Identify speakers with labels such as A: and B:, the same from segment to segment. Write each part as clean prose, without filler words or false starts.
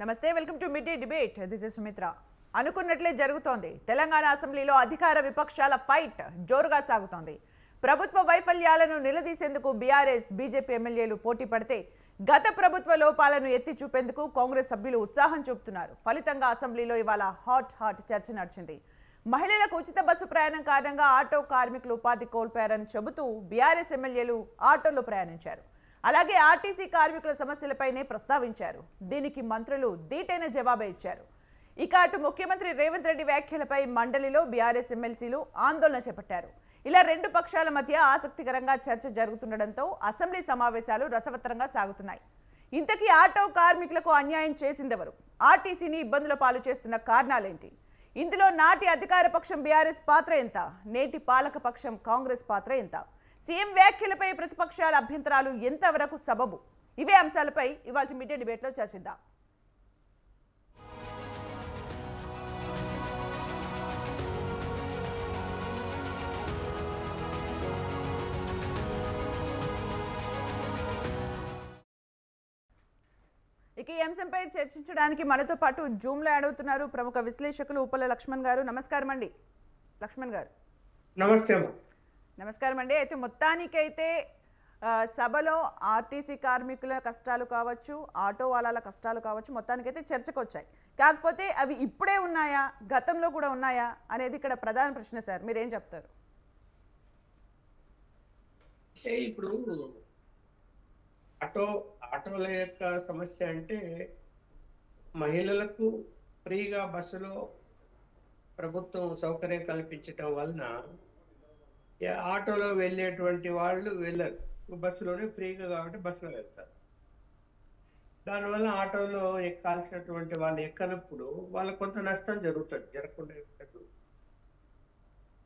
A: నమస్తే, welcome to mid day debate. This is Sumitra. అనుకున్నట్లే జరుగుతోంది. తెలంగాణ అసెంబ్లీలో అధికార విపక్షాల ఫైట్ జోరుగా సాగుతోంది. ప్రభుత్వ వైఫల్యాలను నిలదీసేందుకు బీఆర్ఎస్, బీజేపీ ఎమ్మెల్యేలు పోటీ పడితే గత ప్రభుత్వ లోపాలను ఎత్తి చూపేందుకు కాంగ్రెస్ సభ్యులు ఉత్సాహం చూపుతున్నారు. ఫలితంగా అసెంబ్లీలో ఇవాళ హాట్ చర్చ నడిచింది. మహిళలకు ఉచిత బస్సు ప్రయాణం కారణంగా ఆటో కార్మికులు ఉపాధి కోల్పోయారని చెబుతూ బీఆర్ఎస్ ఎమ్మెల్యేలు ఆటోలో ప్రయాణించారు. అలాగే ఆర్టీసీ కార్మికుల సమస్యలపైనే ప్రస్తావించారు. దీనికి మంత్రులు దీటైన జవాబే ఇచ్చారు. ఇక అటు ముఖ్యమంత్రి రేవంత్ రెడ్డి వ్యాఖ్యలపై మండలిలో బీఆర్ఎస్ ఎమ్మెల్సీలు ఆందోళన చేపట్టారు. ఇలా రెండు పక్షాల మధ్య ఆసక్తికరంగా చర్చ జరుగుతుండటంతో అసెంబ్లీ సమావేశాలు రసవత్తరంగా సాగుతున్నాయి. ఇంతకీ ఆటో కార్మికులకు అన్యాయం చేసిందెవరు? ఆర్టీసీని ఇబ్బందుల పాలు చేస్తున్న కారణాలేంటి? ఇందులో నాటి అధికార పక్షం బీఆర్ఎస్ పాత్ర ఎంత? నేటి పాలక పక్షం కాంగ్రెస్ పాత్ర ఎంత? సీఎం వ్యాఖ్యలపై ప్రతిపక్షాల అభ్యంతరాలు ఎంతవరకు సబబు? ఇవే అంశాలపై ఇవాళ మిడ్ డే డిబేట్లో చర్చిద్దాం. ఇక ఈ అంశంపై చర్చించడానికి మనతో పాటు జూమ్లో యాడ్ అవుతున్నారు ప్రముఖ విశ్లేషకులు ఉప్పల లక్ష్మణ్ గారు. నమస్కారం అండి లక్ష్మణ్ గారు.
B: నమస్తే.
A: నమస్కారం అండి. అయితే మొత్తానికైతే సభలో ఆర్టీసీ కార్మికుల కష్టాలు కావచ్చు, ఆటో వాళ్ళ కష్టాలు కావచ్చు, మొత్తానికైతే చర్చకు వచ్చాయి. కాకపోతే అవి ఇప్పుడే ఉన్నాయా, గతంలో కూడా ఉన్నాయా అనేది ఇక్కడ ప్రధాన ప్రశ్న. సార్, మీరేం చెప్తారు?
B: ఇప్పుడు ఆటోల యొక్క సమస్య అంటే మహిళలకు ఫ్రీగా బస్సులో ప్రభుత్వం సౌకర్యం కల్పించటం వలన ఆటోలో వెళ్ళేటువంటి వాళ్ళు వెళ్ళరు. బస్సులోనే ఫ్రీగా కాబట్టి బస్సులో వెళ్తారు. దానివల్ల ఆటోలో ఎక్కాల్సినటువంటి వాళ్ళు ఎక్కనప్పుడు వాళ్ళకు కొంత నష్టం జరుగుతుంది, జరగకుండా ఉండదు.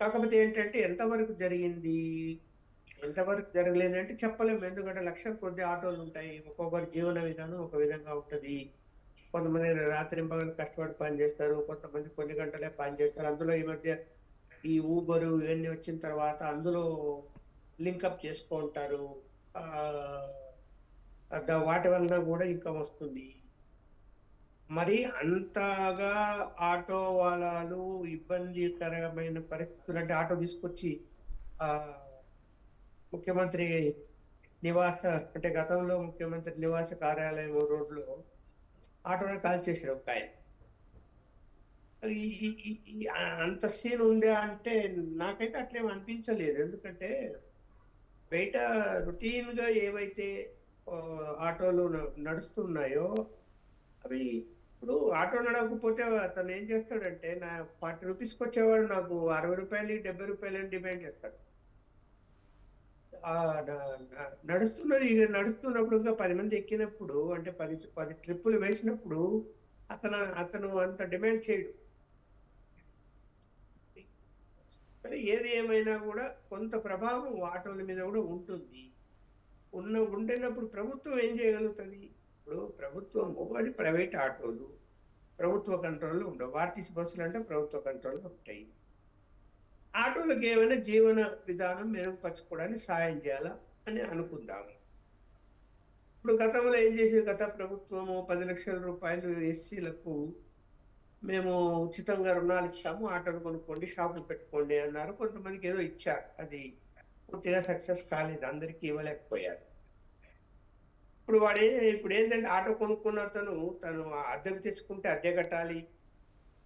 B: కాకపోతే ఏంటంటే ఎంతవరకు జరిగింది, ఎంతవరకు జరగలేదంటే చెప్పలేము. ఎందుకంటే లక్షల కొద్ది ఆటోలు ఉంటాయి. ఒక్కొక్కరి జీవన విధానం ఒక విధంగా ఉంటుంది. కొంతమంది రాత్రింపగలు కష్టపడి పని చేస్తారు, కొంతమంది కొన్ని గంటలే పని చేస్తారు. అందులో ఈ మధ్య ఈ ఊబరు ఇవన్నీ వచ్చిన తర్వాత అందులో లింకప్ చేసుకుంటారు. వాటి వలన కూడా ఇన్కమ్ వస్తుంది. మరి అంతగా ఆటో వాళ్ళు ఇబ్బందికరమైన పరిస్థితులు అంటే ఆటో తీసుకొచ్చి ముఖ్యమంత్రి నివాస అంటే గతంలో ముఖ్యమంత్రి నివాస కార్యాలయం రోడ్లో ఆటోని కాల్ చేశారు ఒక ఆయన. అంత సీన్ ఉందా అంటే నాకైతే అట్లేం అనిపించలేదు. ఎందుకంటే బయట రొటీన్ గా ఏవైతే ఆటోలు నడుస్తున్నాయో అవి ఇప్పుడు ఆటో నడవకపోతే అతను ఏం చేస్తాడంటే, నా 40 రూపీస్కి వచ్చేవాడు నాకు 60 రూపాయలు 70 రూపాయలు అని డిమాండ్ చేస్తాడు. నడుస్తున్నప్పుడు ఇంకా 10 మంది ఎక్కినప్పుడు అంటే 10 ట్రిప్పులు వేసినప్పుడు అతను అంత డిమాండ్ చేయడు. ఏది ఏమైనా కూడా కొంత ప్రభావం ఆటోల మీద కూడా ఉంటుంది. ఉండినప్పుడు ప్రభుత్వం ఏం చేయగలుగుతుంది? ఇప్పుడు ప్రభుత్వము అది ప్రైవేట్ ఆటోలు ప్రభుత్వ కంట్రోల్లో ఉండవు. ఆర్టీసీ బస్సులు అంటే ప్రభుత్వ కంట్రోల్లో ఉంటాయి. ఆటోలకు ఏమైనా జీవన విధానం మెరుగుపరచుకోవడానికి సాయం చేయాలా అని అనుకుందాము. ఇప్పుడు గతంలో ఏం చేసింది గత ప్రభుత్వము? 10 లక్షల రూపాయలు ఎస్సీలకు మేము ఉచితంగా రుణాలు ఇస్తాము, ఆటోలు కొనుక్కోండి, షాపులు పెట్టుకోండి అన్నారు. కొంతమందికి ఏదో ఇచ్చారు, అది పూర్తిగా సక్సెస్ కాలేదు, అందరికీ ఇవ్వలేకపోయారు. ఇప్పుడు ఏంటంటే ఆటో కొనుక్కున్న తను అద్దెకు తెచ్చుకుంటే అద్దె కట్టాలి,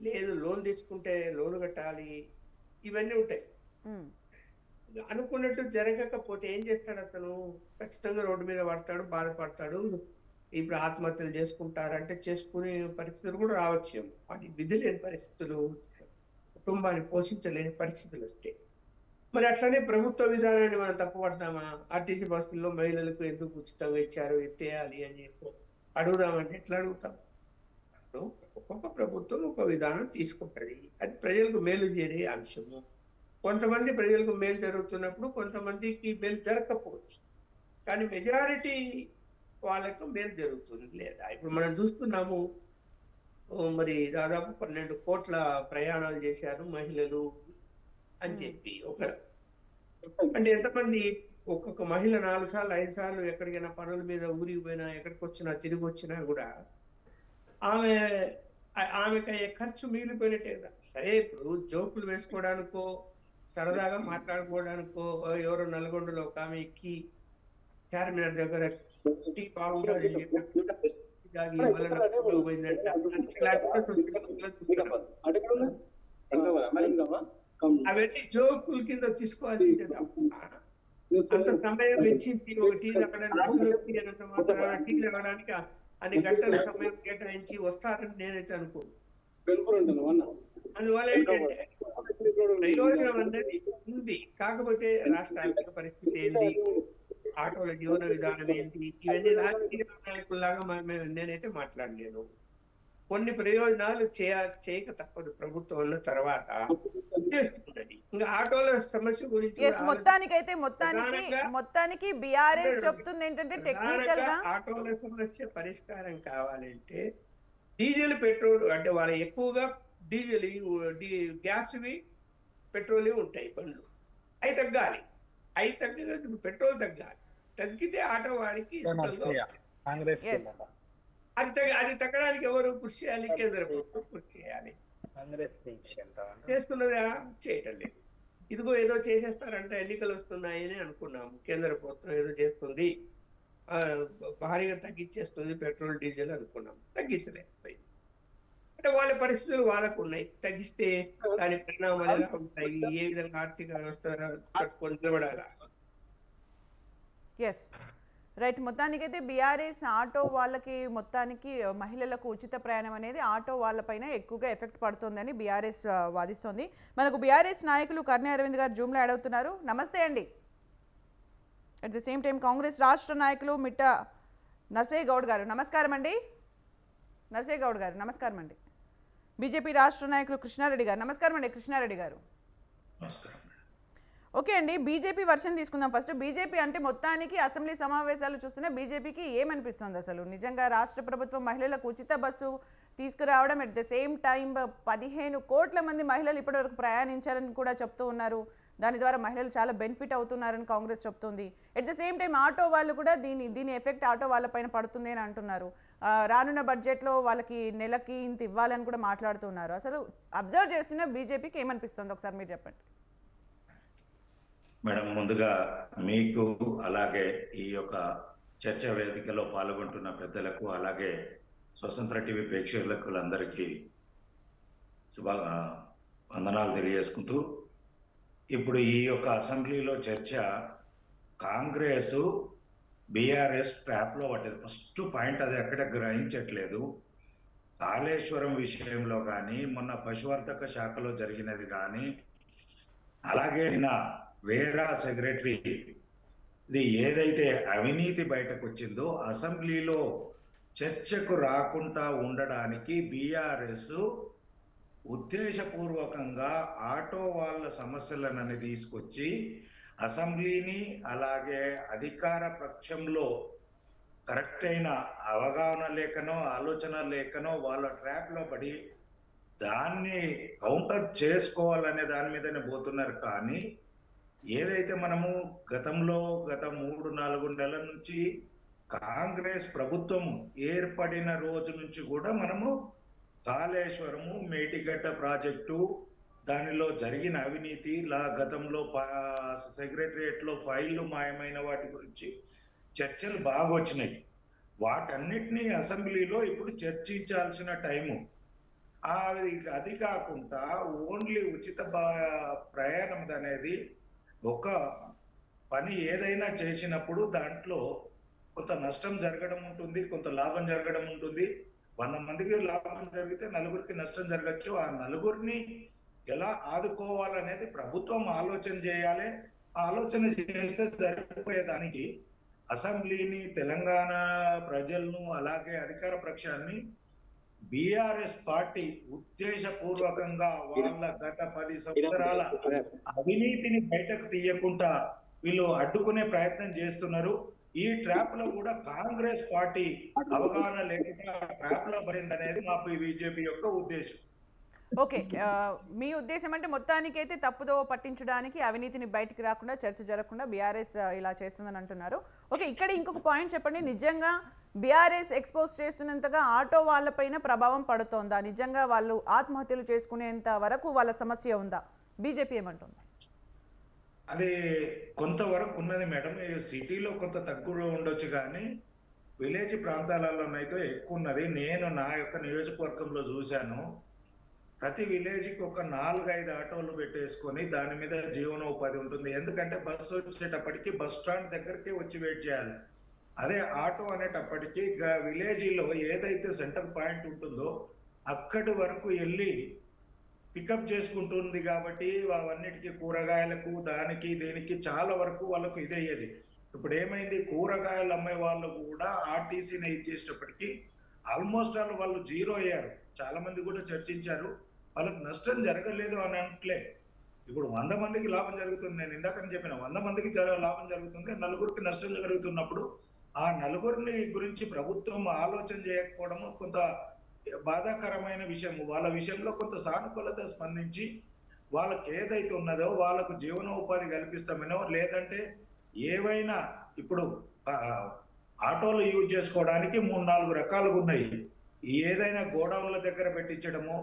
B: లేదు లోన్ తెచ్చుకుంటే లోన్ కట్టాలి, ఇవన్నీ ఉంటాయి. అనుకున్నట్టు జరగకపోతే ఏం చేస్తాడు అతను? ఖచ్చితంగా రోడ్డు మీద పడతాడు, బాధపడతాడు. ఇప్పుడు ఆత్మహత్యలు చేసుకుంటారంటే చేసుకునే పరిస్థితులు కూడా రావచ్చు. వాటి విధి లేని పరిస్థితులు, కుటుంబాన్ని పోషించలేని పరిస్థితులు వస్తే మరి అట్లనే ప్రభుత్వ విధానాన్ని మనం తప్పుపడతామా? ఆర్టీసీ బస్సుల్లో మహిళలకు ఎందుకు ఉచితంగా ఇచ్చారు, ఎత్తేయాలి అని చెప్పి అడుగుదామంటే ఎట్లా అడుగుతాం? ఒక్కొక్క ప్రభుత్వం ఒక విధానం తీసుకుంటుంది, అది ప్రజలకు మేలు చేరే అంశము. కొంతమంది ప్రజలకు మేలు జరుగుతున్నప్పుడు కొంతమందికి మేలు జరగకపోవచ్చు, కానీ మెజారిటీ వాళ్ళకు మేలు జరుగుతుంది లేదా? ఇప్పుడు మనం చూస్తున్నాము, మరి దాదాపు 12 కోట్ల ప్రయాణాలు చేశారు మహిళలు అని చెప్పి. అంటే ఎంతమంది? ఒక్కొక్క మహిళ 4 సార్లు 5 సార్లు ఎక్కడికైనా పనుల మీద ఊరికి పోయినా, ఎక్కడికి వచ్చినా, తిరిగి వచ్చినా కూడా ఆమె ఆమెకి అయ్యే ఖర్చు మిగిలిపోయినట్టే కదా. సరే ఇప్పుడు జోకులు వేసుకోవడానికో సరదాగా మాట్లాడుకోవడానికో ఎవరో నల్గొండలో ఒక ఆమె ఎక్కి చార్మినార్ దగ్గర టీ బాగుంటుంది అని చెప్పి తాగి మళ్ళీ నడుచుకుంటూ పోయిందంట. అవన్నీ జోకుల కింద తీసుకోవాల్సిందే తప్ప అంత సమయం వెచ్చించి ఒక టీ తాగడానికి అన్నంత మాత్రాన టీ తాగడానికి అన్ని గంటల సమయం కేటాయించి వస్తారని నేనైతే అనుకోను. అందువల్ల ఏంటంటే ప్రయోజనం అనేది ఉంది. కాకపోతే రాష్ట్ర ఆర్థిక పరిస్థితి ఏంటి, ఆటోల జీవన విధానం ఏంటి, ఇవన్నీ రాజకీయ నాయకుల్లాగా నేనైతే మాట్లాడలేను. కొన్ని ప్రయోజనాలు చేయక తప్పదు ప్రభుత్వం ఉన్న తర్వాత చేస్తున్నది. ఇంకా ఆటోల సమస్య గురించి
A: మొత్తానికి బీఆర్ఎస్ చెప్తుంది ఏంటంటే టెక్నికల్ గా
B: ఆటోల సమస్య పరిష్కారం కావాలంటే డీజిల్ పెట్రోల్ అంటే వాళ్ళ ఎక్కువగా డీజిల్ గ్యాస్ పెట్రోల్ ఉంటాయి బండ్లు, అవి తగ్గాలి. పెట్రోల్ తగ్గాలి. తగ్గితే ఆటో వాడికి అది తగ్గడానికి ఎవరు కృషి చేయాలి? కేంద్ర ప్రభుత్వం కృషి చేయాలి. చేస్తున్నదా? చేయటం లేదు. ఇదిగో ఏదో చేసేస్తారంట, ఎన్నికలు వస్తున్నాయని అనుకున్నాము. కేంద్ర ప్రభుత్వం ఏదో చేస్తుంది, భారీగా తగ్గించేస్తుంది పెట్రోల్ డీజిల్ అనుకున్నాము. తగ్గించలేకపోయింది. అంటే వాళ్ళ పరిస్థితులు వాళ్ళకు ఉన్నాయి. తగ్గిస్తే దాని పరిణామాలు ఎలా ఉంటాయి, ఏ విధంగా ఆర్థిక వ్యవస్థ తట్టుకొని నిలబడాలా?
A: రైట్. మొత్తానికైతే బీఆర్ఎస్ ఆటో వాళ్ళకి మొత్తానికి మహిళలకు ఉచిత ప్రయాణం అనేది ఆటో వాళ్ళపైన ఎక్కువగా ఎఫెక్ట్ పడుతుందని బీఆర్ఎస్ వాదిస్తోంది. మనకు బీఆర్ఎస్ నాయకులు కర్ణి అరవింద్ గారు జూమ్లో యాడ్ అవుతున్నారు. నమస్తే అండి. At the same time Congress రాష్ట్ర నాయకులు మిట్ట నర్సయ్య గౌడ్ గారు నమస్కారం అండి. నర్సయ్య గౌడ్ గారు నమస్కారం అండి. బీజేపీ రాష్ట్ర నాయకులు కృష్ణారెడ్డి గారు నమస్కారం అండి. కృష్ణారెడ్డి గారు ఓకే అండి. బీజేపీ వర్షన్ తీసుకుందాం ఫస్ట్. బీజేపీ అంటే మొత్తానికి అసెంబ్లీ సమావేశాలు చూస్తున్నా బీజేపీకి ఏమనిపిస్తుంది అసలు? నిజంగా రాష్ట్ర ప్రభుత్వం మహిళలకు ఉచిత బస్సు తీసుకురావడం, అట్ ద సేమ్ టైం 15 కోట్ల మంది మహిళలు ఇప్పటివరకు ప్రయాణించారని కూడా చెప్తూ ఉన్నారు. దాని ద్వారా మహిళలు చాలా బెనిఫిట్ అవుతున్నారని కాంగ్రెస్ చెప్తుంది. At the same time auto వాళ్ళు కూడా దీని ఎఫెక్ట్ ఆటో వాళ్ళపైన పడుతుంది అని అంటున్నారు. రానున్న బడ్జెట్లో వాళ్ళకి నెలకి ఇంత ఇవ్వాలని కూడా మాట్లాడుతున్నారు. అసలు అబ్జర్వ్ చేస్తున్న బీజేపీకి ఏమనిపిస్తుంది ఒకసారి మీరు చెప్పండి.
C: మేడం, ముందుగా మీకు అలాగే ఈ యొక్క చర్చా వేదికలో పాల్గొంటున్న పెద్దలకు అలాగే స్వతంత్ర టీవీ ప్రేక్షకులకు అందరికీ వందనాలు తెలియజేసుకుంటూ, ఇప్పుడు ఈ యొక్క అసెంబ్లీలో చర్చ కాంగ్రెస్ బీఆర్ఎస్ ట్రాప్లో పడ్డది. ఫస్ట్ పాయింట్ అది ఎక్కడ గ్రహించట్లేదు. కాళేశ్వరం విషయంలో కానీ, మొన్న పశువర్ధక శాఖలో జరిగినది కానీ, అలాగే నిన్న వేరా సెక్రటరీ ఇది ఏదైతే అవినీతి బయటకు వచ్చిందో అసెంబ్లీలో చర్చకు రాకుండా ఉండడానికి బీఆర్ఎస్ ఉద్దేశపూర్వకంగా ఆటో వాళ్ళ సమస్యలను తీసుకొచ్చి అసెంబ్లీని అలాగే అధికార పక్షంలో కరెక్ట్ అయిన అవగాహన లేకనో ఆలోచన లేకనో వాళ్ళ ట్రాప్లో పడి దాన్ని కౌంటర్ చేసుకోవాలనే దాని మీదనే పోతున్నారు. కానీ ఏదైతే మనము గత 3-4 నెలల నుంచి కాంగ్రెస్ ప్రభుత్వం ఏర్పడిన రోజు నుంచి కూడా మనము కాళేశ్వరము, మేటిగడ్డ ప్రాజెక్టు, దానిలో జరిగిన అవినీతి, గతంలో సెక్రటరియట్లో ఫైళ్లు మాయమైన వాటి గురించి చర్చలు బాగా వచ్చినాయి. వాటన్నిటినీ అసెంబ్లీలో ఇప్పుడు చర్చించాల్సిన టైము. అది కాకుండా ఓన్లీ ఉచిత ప్రయాణం అనేది ఒక పని ఏదైనా చేసినప్పుడు దాంట్లో కొంత నష్టం జరగడం ఉంటుంది, కొంత లాభం జరగడం ఉంటుంది. 100 మందికి లాభం జరిగితే 4గురికి నష్టం జరగచ్చు. ఆ 4గురిని ఎలా ఆదుకోవాలనేది ప్రభుత్వం ఆలోచన చేయాలి. ఆలోచన చేస్తే సరిపోయేదానికి అసెంబ్లీని, తెలంగాణ ప్రజలను అలాగే అధికార పక్షాన్ని బీఆర్ఎస్ పార్టీ ఉద్దేశపూర్వకంగా వాళ్ళ గత 10 సంవత్సరాల అవినీతిని బయటకు తీయకుండా వీళ్ళు అడ్డుకునే ప్రయత్నం చేస్తున్నారు. ఈ ట్రాప్ లో కూడా కాంగ్రెస్ పార్టీ అవగాహన లేకుండా ట్రాప్ లో పడింది అనేది మా బీజేపీ యొక్క ఉద్దేశం.
A: ఓకే. మీ ఉద్దేశం అంటే మొత్తానికైతే తప్పుదో పట్టించడానికి, అవినీతిని బయటికి రాకుండా, చర్చ జరగకుండా బీఆర్ఎస్ ఇలా చేస్తుందని అంటున్నారు. ఓకే. ఇక్కడ ఇంకొక పాయింట్ చెప్పండి. నిజంగా బీఆర్ఎస్ ఎక్స్పోజ్ చేస్తున్నంతగా ఆటో వాళ్ళపైన ప్రభావం పడుతోందా? నిజంగా వాళ్ళు ఆత్మహత్యలు చేసుకునేంత వరకు వాళ్ళ సమస్య ఉందా? బీజేపీ ఏమంటుంది?
C: అది కొంతవరకు ఉన్నది మేడం. ఈ సిటీలో కొంత తక్కువ ఉండొచ్చు కానీ విలేజ్ ప్రాంతాలలోనైతే ఎక్కువ ఉన్నది. నేను నా యొక్క నియోజకవర్గంలో చూశాను. ప్రతి విలేజ్కి ఒక 4-5 ఆటోలు పెట్టేసుకొని దాని మీద జీవనోపాధి ఉంటుంది. ఎందుకంటే బస్సు వచ్చేటప్పటికి బస్ స్టాండ్ దగ్గరికి వచ్చి వెయిట్ చేయాలి. అదే ఆటో అనేటప్పటికి విలేజ్లో ఏదైతే సెంటర్ పాయింట్ ఉంటుందో అక్కడి వరకు వెళ్ళి పికప్ చేసుకుంటుంది. కాబట్టి అవన్నిటికీ కూరగాయలకు దానికి దీనికి చాలా వరకు వాళ్ళకు ఇదయ్యేది. ఇప్పుడు ఏమైంది, కూరగాయలు అమ్మే వాళ్ళు కూడా ఆర్టీసీని ఇచ్చేటప్పటికి ఆల్మోస్ట్ వాళ్ళు జీరో అయ్యారు. చాలా మంది కూడా చర్చించారు, వాళ్ళకి నష్టం జరగలేదు అని అనట్లే. ఇప్పుడు 100 మందికి లాభం జరుగుతుంది. నేను ఇందాక చెప్పిన 100 మందికి లాభం జరుగుతుంది, నలుగురికి నష్టం జరుగుతున్నప్పుడు ఆ నలుగురిని గురించి ప్రభుత్వం ఆలోచన చేయకపోవడము కొంత బాధాకరమైన విషయం. వాళ్ళ విషయంలో కొంత సానుకూలత స్పందించి వాళ్ళకి ఏదైతే ఉన్నదో వాళ్ళకు జీవనోపాధి కల్పిస్తామనో, లేదంటే ఏవైనా ఇప్పుడు ఆటోలు యూజ్ చేసుకోవడానికి 3-4 రకాలుగా ఉన్నాయి. ఏదైనా గోడౌన్ల దగ్గర పెట్టించడము,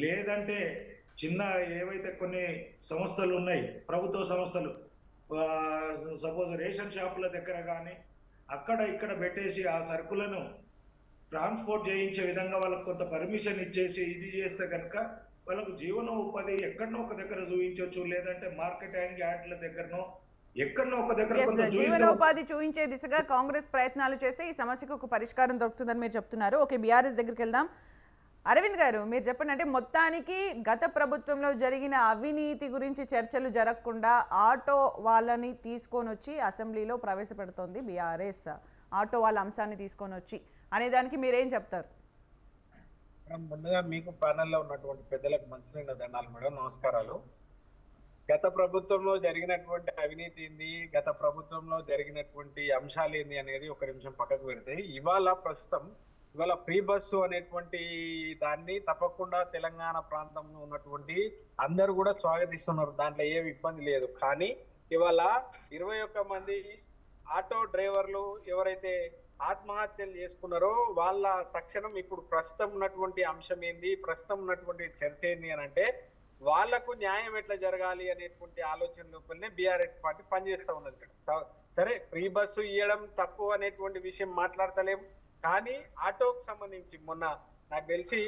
C: లేదంటే చిన్న ఏవైతే కొన్ని సంస్థలు ఉన్నాయి, ప్రభుత్వ సంస్థలు, సపోజ్ రేషన్ షాపుల దగ్గర కానీ అక్కడ ఇక్కడ పెట్టేసి ఆ సరుకులను ట్రాన్స్పోర్ట్ చేయించే విధంగా వాళ్ళకు కొంత పర్మిషన్ ఇచ్చేసి ఇది చేస్తే కనుక వాళ్ళకు జీవనోపాధి ఎక్కడనో ఒక దగ్గర చూపించవచ్చు, లేదంటే మార్కెట్ యార్డ్ల దగ్గరనో ఎక్కడనో ఒక దగ్గర
A: జీవనోపాధి చూపించే దిశగా కాంగ్రెస్ ప్రయత్నాలు చేస్తే ఈ సమస్యకు ఒక పరిష్కారం దొరుకుతుందని మీరు చెప్తున్నారు. ఓకే, బీఆర్ఎస్ దగ్గరికి వెళ్దాం. అరవింద్ గారు, మీరు చెప్పండి, అంటే మొత్తానికి గత ప్రభుత్వంలో జరిగిన అవినీతి గురించి చర్చలు జరగకుండా ఆటో వాళ్ళని తీసుకొని వచ్చి అసెంబ్లీలో ప్రవేశపెడుతోంది బీఆర్ఎస్. ఆటో వాళ్ళ అంశాన్ని తీసుకొని వచ్చి అనేదానికి మీరేం చెప్తారు?
D: ముందుగా మీకు ప్యానెల్లో ఉన్నటువంటి పెద్దలకు మంచినీళ్ళ దండాలు మేడం, నమస్కారాలు. గత ప్రభుత్వంలో జరిగినటువంటి అవినీతి ఏంది, గత ప్రభుత్వంలో జరిగినటువంటి అంశాలు ఏంది అనేది ఒక నిమిషం పక్కకు పెడితే, ఇవాళ ఫ్రీ బస్సు అనేటువంటి దాన్ని తప్పకుండా తెలంగాణ ప్రాంతంలో ఉన్నటువంటి అందరూ కూడా స్వాగతిస్తున్నారు. దాంట్లో ఏమి ఇబ్బంది లేదు. కానీ ఇవాళ 21 మంది ఆటో డ్రైవర్లు ఎవరైతే ఆత్మహత్యలు చేసుకున్నారో వాళ్ళ తక్షణం ఇప్పుడు ప్రస్తుతం ఉన్నటువంటి అంశం ఏంది, ప్రస్తుతం ఉన్నటువంటి చర్చ ఏంది అని అంటే, వాళ్లకు న్యాయం ఎట్లా జరగాలి అనేటువంటి ఆలోచన లోపలనే బీఆర్ఎస్ పార్టీ పనిచేస్తూ ఉన్నది. సరే, ఫ్రీ బస్సు ఇవ్వడం తప్పు అనేటువంటి విషయం మాట్లాడతలేము. కానీ ఆటోకు సంబంధించి మొన్న నాకు తెలిసి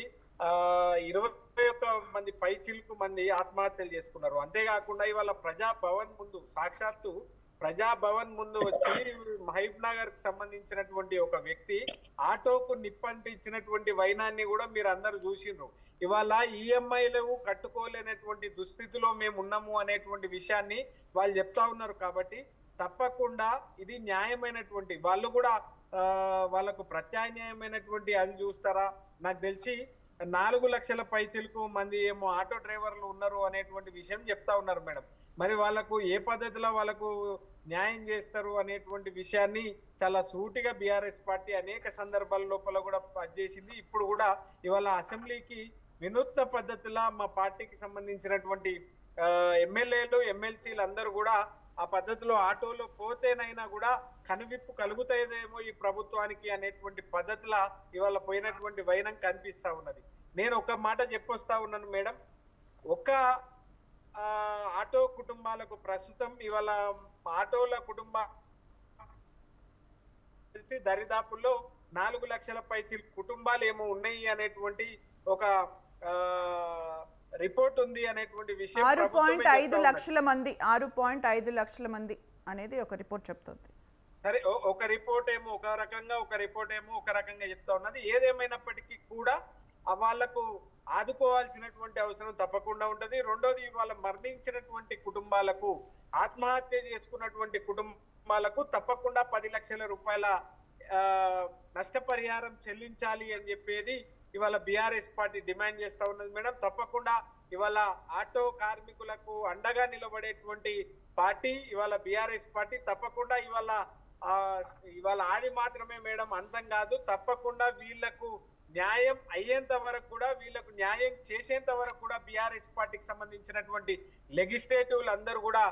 D: 21 మంది పైచిలకు మంది ఆత్మహత్యలు చేసుకున్నారు. అంతేకాకుండా ఇవాళ ప్రజాభవన్ ముందు, సాక్షాత్తు ప్రజాభవన్ ముందు వచ్చి మహబూబ్ నగర్ కి సంబంధించినటువంటి ఒక వ్యక్తి ఆటోకు నిప్పంటించినటువంటి వైనాన్ని కూడా మీరు అందరూ చూసిండ్రు. ఇవాళ ఈఎంఐలు కట్టుకోలేనటువంటి దుస్థితిలో మేము ఉన్నాము అనేటువంటి విషయాన్ని వాళ్ళు చెప్తా ఉన్నారు. కాబట్టి తప్పకుండా ఇది న్యాయమైనటువంటి, వాళ్ళు కూడా వాళ్ళకు ప్రత్యామ్నాయమైనటువంటి అది చూస్తారా? నాకు తెలిసి 4 లక్షల పైచిలకు మంది ఏమో ఆటో డ్రైవర్లు ఉన్నారు అనేటువంటి విషయం చెప్తా ఉన్నారు మేడం. మరి వాళ్ళకు ఏ పద్ధతిలో వాళ్ళకు న్యాయం చేస్తారు అనేటువంటి విషయాన్ని చాలా సూటిగా బీఆర్ఎస్ పార్టీ అనేక సందర్భాల లోపల కూడా పనిచేసింది. ఇప్పుడు కూడా ఇవాళ అసెంబ్లీకి వినూత్న పద్ధతిలో మా పార్టీకి సంబంధించినటువంటి ఎమ్మెల్యేలు ఎమ్మెల్సీలు అందరూ కూడా ఆ పద్ధతిలో ఆటోలో పోతేనైనా కూడా కనువిప్పు కలుగుతాయేమో ఈ ప్రభుత్వానికి అనేటువంటి పద్ధతిలో ఇవాళ పోయినటువంటి వైనం కనిపిస్తా ఉన్నది. నేను ఒక మాట చెప్పొస్తా ఉన్నాను మేడం. ఒక ఆటో కుటుంబాలకు ప్రస్తుతం ఇవాళ ఆటోల కుటుంబ దరిదాపుల్లో 4 లక్షల పైచి కుటుంబాలు ఏమో ఉన్నాయి అనేటువంటి ఒక రిపోర్ట్ ఉంది అనేటువంటి విషయం
A: 6.5 లక్షల మంది 6.5 లక్షల మంది అనేది ఒక రిపోర్ట్ చెప్తుంది.
D: సరే, ఒక రిపోర్ట్ ఏమో ఒక రకంగా, ఒక రిపోర్ట్ ఏమో ఒక రకంగా చెప్తా ఉన్నది. ఏదేమైనప్పటికీ కూడా వాళ్లకు ఆదుకోవాల్సినటువంటి అవసరం తప్పకుండా ఉంటది. రెండోది, వాళ్ళ మరణించినటువంటి కుటుంబాలకు, ఆత్మహత్య చేసుకున్నటువంటి కుటుంబాలకు తప్పకుండా 10 లక్షల రూపాయల నష్టపరిహారం చెల్లించాలి అని చెప్పేది ఇవాళ బీఆర్ఎస్ పార్టీ డిమాండ్ చేస్తా ఉన్నది మేడం. తప్పకుండా ఇవాళ ఆటో కార్మికులకు అండగా నిలబడేటువంటి పార్టీ ఇవాళ బీఆర్ఎస్ పార్టీ. తప్పకుండా ఇవాళ ఆది మాత్రమే మేడం, అంతం కాదు. తప్పకుండా వీళ్లకు న్యాయం అయ్యేంత వరకు కూడా, వీళ్ళకు న్యాయం చేసేంత వరకు కూడా బీఆర్ఎస్ పార్టీకి సంబంధించినటువంటి లెజిస్లేటివ్లు అందరూ కూడా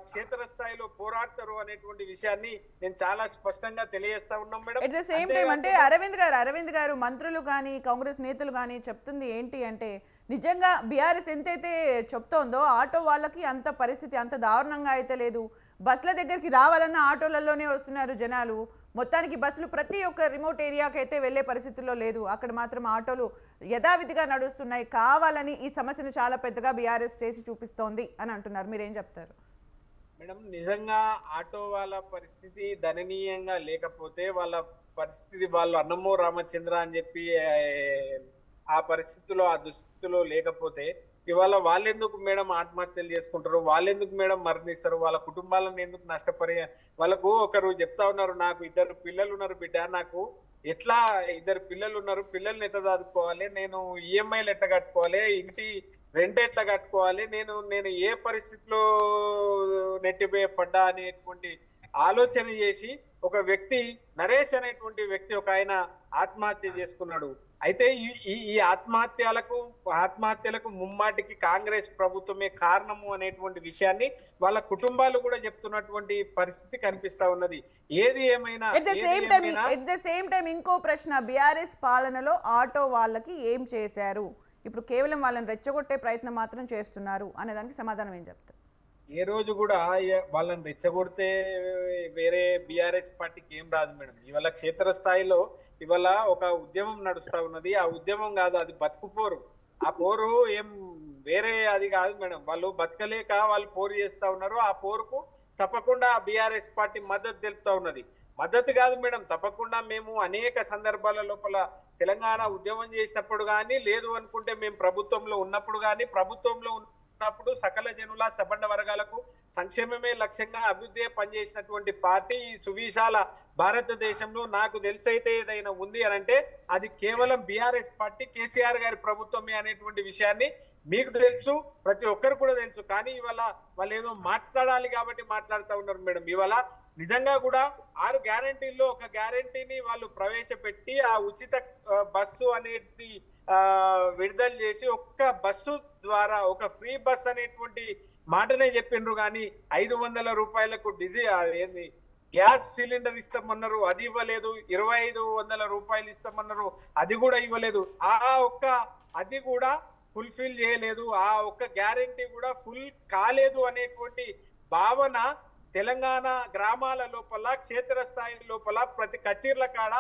D: క్షేత్రస్థాయిలో పోరాడతారు అనేటువంటి విషయాన్ని నేను చాలా స్పష్టంగా తెలియజేస్తా ఉన్నాం madam.
A: At the same time అంటే అరవింద్ గారు మంత్రులు కానీ కాంగ్రెస్ నేతలు కానీ చెప్తుంది ఏంటి అంటే, నిజంగా బీఆర్ఎస్ ఎంతైతే చెప్తోందో ఆటో వాళ్ళకి అంత పరిస్థితి అంత దారుణంగా అయితే లేదు. బస్సుల దగ్గరికి రావాలన్న ఆటోలలోనే వస్తున్నారు జనాలు. మొత్తానికి బస్సులు ప్రతి ఒక్క రిమోట్ ఏరియాకి అయితే వెళ్లే పరిస్థితుల్లో లేదు. అక్కడ మాత్రం ఆటోలు యథావిధిగా నడుస్తున్నాయి. కావాలని ఈ సమస్యను చాలా పెద్దగా బీఆర్ఎస్ చేసి చూపిస్తోంది అని అంటున్నారు. మీరేం చెప్తారు
D: మేడం? నిజంగా ఆటో వాళ్ళ పరిస్థితి దయనీయంగా లేకపోతే, వాళ్ళ పరిస్థితి వాళ్ళు అన్నమో రామచంద్ర అని చెప్పి ఆ పరిస్థితుల్లో ఆ దుస్థితిలో లేకపోతే ఇవాళ వాళ్ళెందుకు మేడం ఆత్మహత్యలు చేసుకుంటారు, వాళ్ళెందుకు మేడం మరణిస్తారు, వాళ్ళ కుటుంబాలను ఎందుకు నష్టపరి, వాళ్ళకు ఒకరు చెప్తా ఉన్నారు, నాకు 2 పిల్లలు ఉన్నారు బిడ్డ, నాకు ఎట్లా 2 పిల్లలు ఉన్నారు, పిల్లల్ని ఎట్లా చదువుకోవాలి, నేను ఈఎంఐలు ఎట్లా కట్టుకోవాలి, ఇంటి రెంట్ ఎట్లా కట్టుకోవాలి, నేను ఏ పరిస్థితిలో నెట్టివేయపడ్డా అనేటువంటి ఆలోచన చేసి ఒక వ్యక్తి నరేష్ అనేటువంటి వ్యక్తి ఒక ఆయన ఆత్మహత్య చేసుకున్నాడు. అయితే ఈ ఆత్మహత్యలకు ముమ్మాటికి కాంగ్రెస్ ప్రభుత్వమే కారణము అనేటువంటి విషయాన్ని వాళ్ళ కుటుంబాలు కూడా చెప్తున్నటువంటి పరిస్థితి కనిపిస్తా ఉన్నది. ఏది ఏమైనా
A: ఎట్ ద సేమ్ టైం ఇంకో ప్రశ్న, బీఆర్ఎస్ పాలనలో ఆటో వాళ్ళకి ఏం చేశారు? ఇప్పుడు కేవలం వాళ్ళని రెచ్చగొట్టే ప్రయత్నం మాత్రం చేస్తున్నారు అనేదానికి సమాధానం ఏం చెప్తారు?
D: ఏ రోజు కూడా వాళ్ళని రెచ్చగొడితే వేరే బీఆర్ఎస్ పార్టీకి ఏం రాదు మేడం. ఇవాళ క్షేత్రస్థాయిలో ఇవాళ ఒక ఉద్యమం నడుస్తా ఉన్నది. ఆ ఉద్యమం కాదు, అది బతుకు పోరు. ఆ పోరు ఏం వేరే అది కాదు మేడం. వాళ్ళు బతకలేక వాళ్ళు పోరు చేస్తా ఉన్నారు. ఆ పోరుకు తప్పకుండా బీఆర్ఎస్ పార్టీ మద్దతు తెలుపుతా ఉన్నది. మద్దతు కాదు మేడం, తప్పకుండా మేము అనేక సందర్భాల లోపల తెలంగాణ ఉద్యమం చేసినప్పుడు కానీ, లేదు అనుకుంటే మేము ప్రభుత్వంలో ఉన్నప్పుడు కానీ, ప్రభుత్వంలో ఉన్నప్పుడు సకల జనుల సబండ వర్గాలకు సంక్షేమమే లక్ష్యంగా అభివృద్ధి పనిచేసినటువంటి పార్టీ ఈ సువిశాల భారతదేశంలో నాకు తెలిసైతే ఏదైనా ఉంది అని అంటే అది కేవలం బీఆర్ఎస్ పార్టీ, కేసీఆర్ గారి ప్రభుత్వమే అనేటువంటి విషయాన్ని మీకు తెలుసు, ప్రతి ఒక్కరు కూడా తెలుసు. కానీ ఇవాళ వాళ్ళు ఏదో మాట్లాడాలి కాబట్టి మాట్లాడుతూ ఉన్నారు మేడం. ఇవాళ నిజంగా కూడా 6 గ్యారంటీల్లో ఒక గ్యారంటీని వాళ్ళు ప్రవేశపెట్టి ఆ ఉచిత బస్సు అనేది విడుదల చేసి ఒక్క బస్సు ద్వారా ఒక ఫ్రీ బస్ అనేటువంటి మాటనే చెప్పిండ్రు. కానీ 500 రూపాయలకు ఏంది గ్యాస్ సిలిండర్ ఇస్తామన్నారు, అది ఇవ్వలేదు. 2500 రూపాయలు ఇస్తామన్నారు, అది కూడా ఇవ్వలేదు. అది కూడా ఫుల్ఫిల్ చేయలేదు. ఆ ఒక్క గ్యారంటీ కూడా ఫుల్ కాలేదు అనేటువంటి భావన తెలంగాణ గ్రామాల లోపల, క్షేత్రస్థాయి లోపల, ప్రతి కచీర్ల కాడ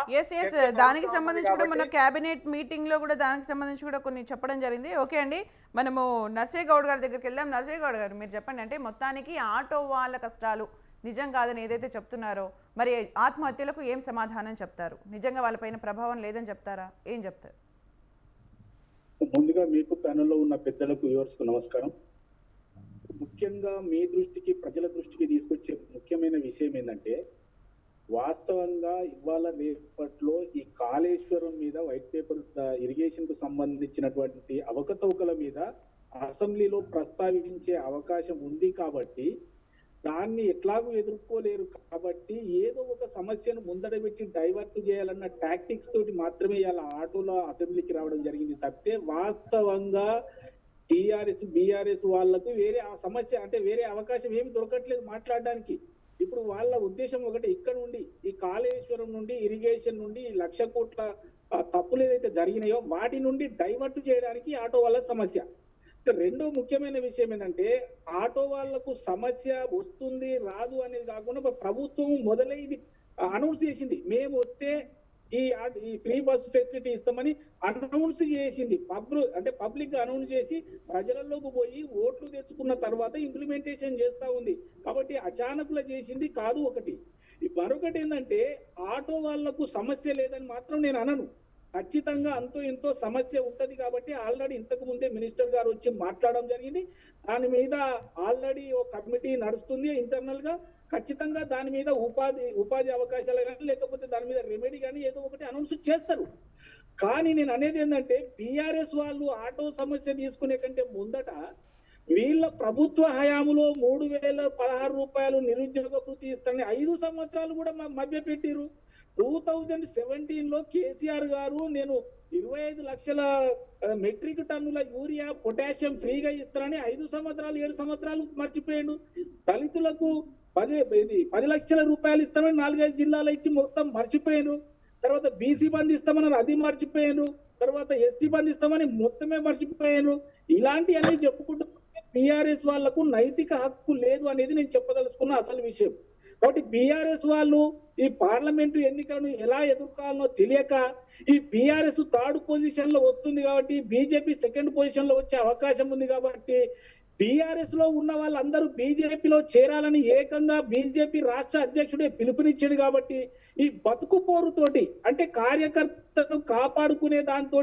A: దానికి సంబంధించి కూడా మన కేబినెట్ మీటింగ్ లో కూడా దానికి సంబంధించి కూడా కొన్ని చెప్పడం జరిగింది. ఓకే అండి, మనము నర్సయ్య గౌడ్ గారి దగ్గరికి వెళ్దాం. నర్సయ్య గౌడ్ గారు, మీరు చెప్పండి, అంటే మొత్తానికి ఆటో వాళ్ళ కష్టాలు నిజం కాదని ఏదైతే చెప్తున్నారో, మరి ఆత్మహత్యలకు ఏం సమాధానం చెప్తారు? నిజంగా వాళ్ళపైన ప్రభావం లేదని చెప్తారా? ఏం చెప్తారు?
E: ముందుగా మీకు ప్యానెల్లో ఉన్న పెద్దలకు వ్యూవర్స్కు నమస్కారం. ముఖ్యంగా మీ దృష్టికి, ప్రజల దృష్టికి తీసుకొచ్చే ముఖ్యమైన విషయం ఏంటంటే, వాస్తవంగా ఇవాళ రేపట్లో ఈ కాళేశ్వరం మీద వైట్ పేపర్ ఇరిగేషన్ కు సంబంధించినటువంటి అవకతవకల మీద అసెంబ్లీలో ప్రస్తావించే అవకాశం ఉంది కాబట్టి దాన్ని ఎట్లాగూ ఎదుర్కోలేరు. కాబట్టి ఏదో ఒక సమస్యను ముందర పెట్టి డైవర్ట్ చేయాలన్న టాక్టిక్స్ తోటి మాత్రమే ఇలా ఆటోలో అసెంబ్లీకి రావడం జరిగింది తప్పితే వాస్తవంగా టీఆర్ఎస్ బీఆర్ఎస్ వాళ్లకు వేరే ఆ సమస్య అంటే వేరే అవకాశం ఏమి దొరకట్లేదు మాట్లాడడానికి. ఇప్పుడు వాళ్ళ ఉద్దేశం ఒకటి, ఇక్కడ నుండి ఈ కాళేశ్వరం నుండి ఇరిగేషన్ నుండి 1,00,000 కోట్ల తప్పులు ఏదైతే జరిగినాయో వాటి నుండి డైవర్ట్ చేయడానికి ఆటో వాళ్ళ సమస్య. రెండో ముఖ్యమైన విషయం ఏంటంటే, ఆటో వాళ్లకు సమస్య వస్తుంది రాదు అనేది కాకుండా ప్రభుత్వం మొదలై ఇది అనౌన్స్ చేసింది, మేము వస్తే ఈ ఫ్రీ బస్ ఫెసిలిటీ ఇస్తామని అనౌన్స్ చేసింది. పబ్లిక్ అనౌన్స్ చేసి ప్రజలలోకి పోయి ఓట్లు తెచ్చుకున్న తర్వాత ఇంప్లిమెంటేషన్ చేస్తా ఉంది. కాబట్టి అచానకులా చేసింది కాదు ఒకటి. మరొకటి ఏంటంటే, ఆటో వాళ్లకు సమస్య లేదని మాత్రం నేను అనను. ఖచ్చితంగా అంతో ఎంతో సమస్య ఉంటది. కాబట్టి ఆల్రెడీ ఇంతకు ముందే మినిస్టర్ గారు వచ్చి మాట్లాడడం జరిగింది. దాని మీద ఆల్రెడీ ఒక కమిటీ నడుస్తుంది ఇంటర్నల్ గా. ఖచ్చితంగా దాని మీద ఉపాధి అవకాశాలు కానీ లేకపోతే దాని మీద రెమెడీ కానీ ఏదో ఒకటి అనౌన్స్ చేస్తారు. కానీ నేను అనేది ఏంటంటే, బీఆర్ఎస్ వాళ్ళు ఆటో సమస్య తీసుకునే కంటే ముందట వీళ్ళ ప్రభుత్వ హయాములో 3,016 రూపాయలు నిరుద్యోగ వృత్తి ఇస్తారని 5 సంవత్సరాలు కూడా మభ్య పెట్టిరు. 2017లో కేసీఆర్ గారు నేను 25 లక్షల మెట్రిక్ టన్నుల యూరియా పొటాషియం ఫ్రీగా ఇస్తానని 5 సంవత్సరాలు 7 సంవత్సరాలు మర్చిపోయాడు. దళితులకు 10 లక్షల రూపాయలు ఇస్తామని 4-5 జిల్లాలు ఇచ్చి మొత్తం మర్చిపోయాను. తర్వాత బీసీ బంద్ ఇస్తామని అది మర్చిపోయాను. తర్వాత ఎస్టీ బంద్ ఇస్తామని మొత్తమే మర్చిపోయాను. ఇలాంటివన్నీ చెప్పుకుంటూ బీఆర్ఎస్ వాళ్లకు నైతిక హక్కు లేదు అనేది నేను చెప్పదలుచుకున్న అసలు విషయం. కాబట్టి బీఆర్ఎస్ వాళ్ళు ఈ పార్లమెంటు ఎన్నికలను ఎలా ఎదుర్కోవాలనో తెలియక ఈ బీఆర్ఎస్ థర్డ్ పొజిషన్ లో వస్తుంది కాబట్టి బీజేపీ సెకండ్ పొజిషన్ లో వచ్చే అవకాశం ఉంది కాబట్టి బీఆర్ఎస్ లో ఉన్న వాళ్ళందరూ బీజేపీలో చేరాలని ఏకంగా బీజేపీ రాష్ట్ర అధ్యక్షుడే పిలుపునిచ్చాడు కాబట్టి ఈ బతుకు పోరుతోటి అంటే కార్యకర్తను కాపాడుకునే దాంతో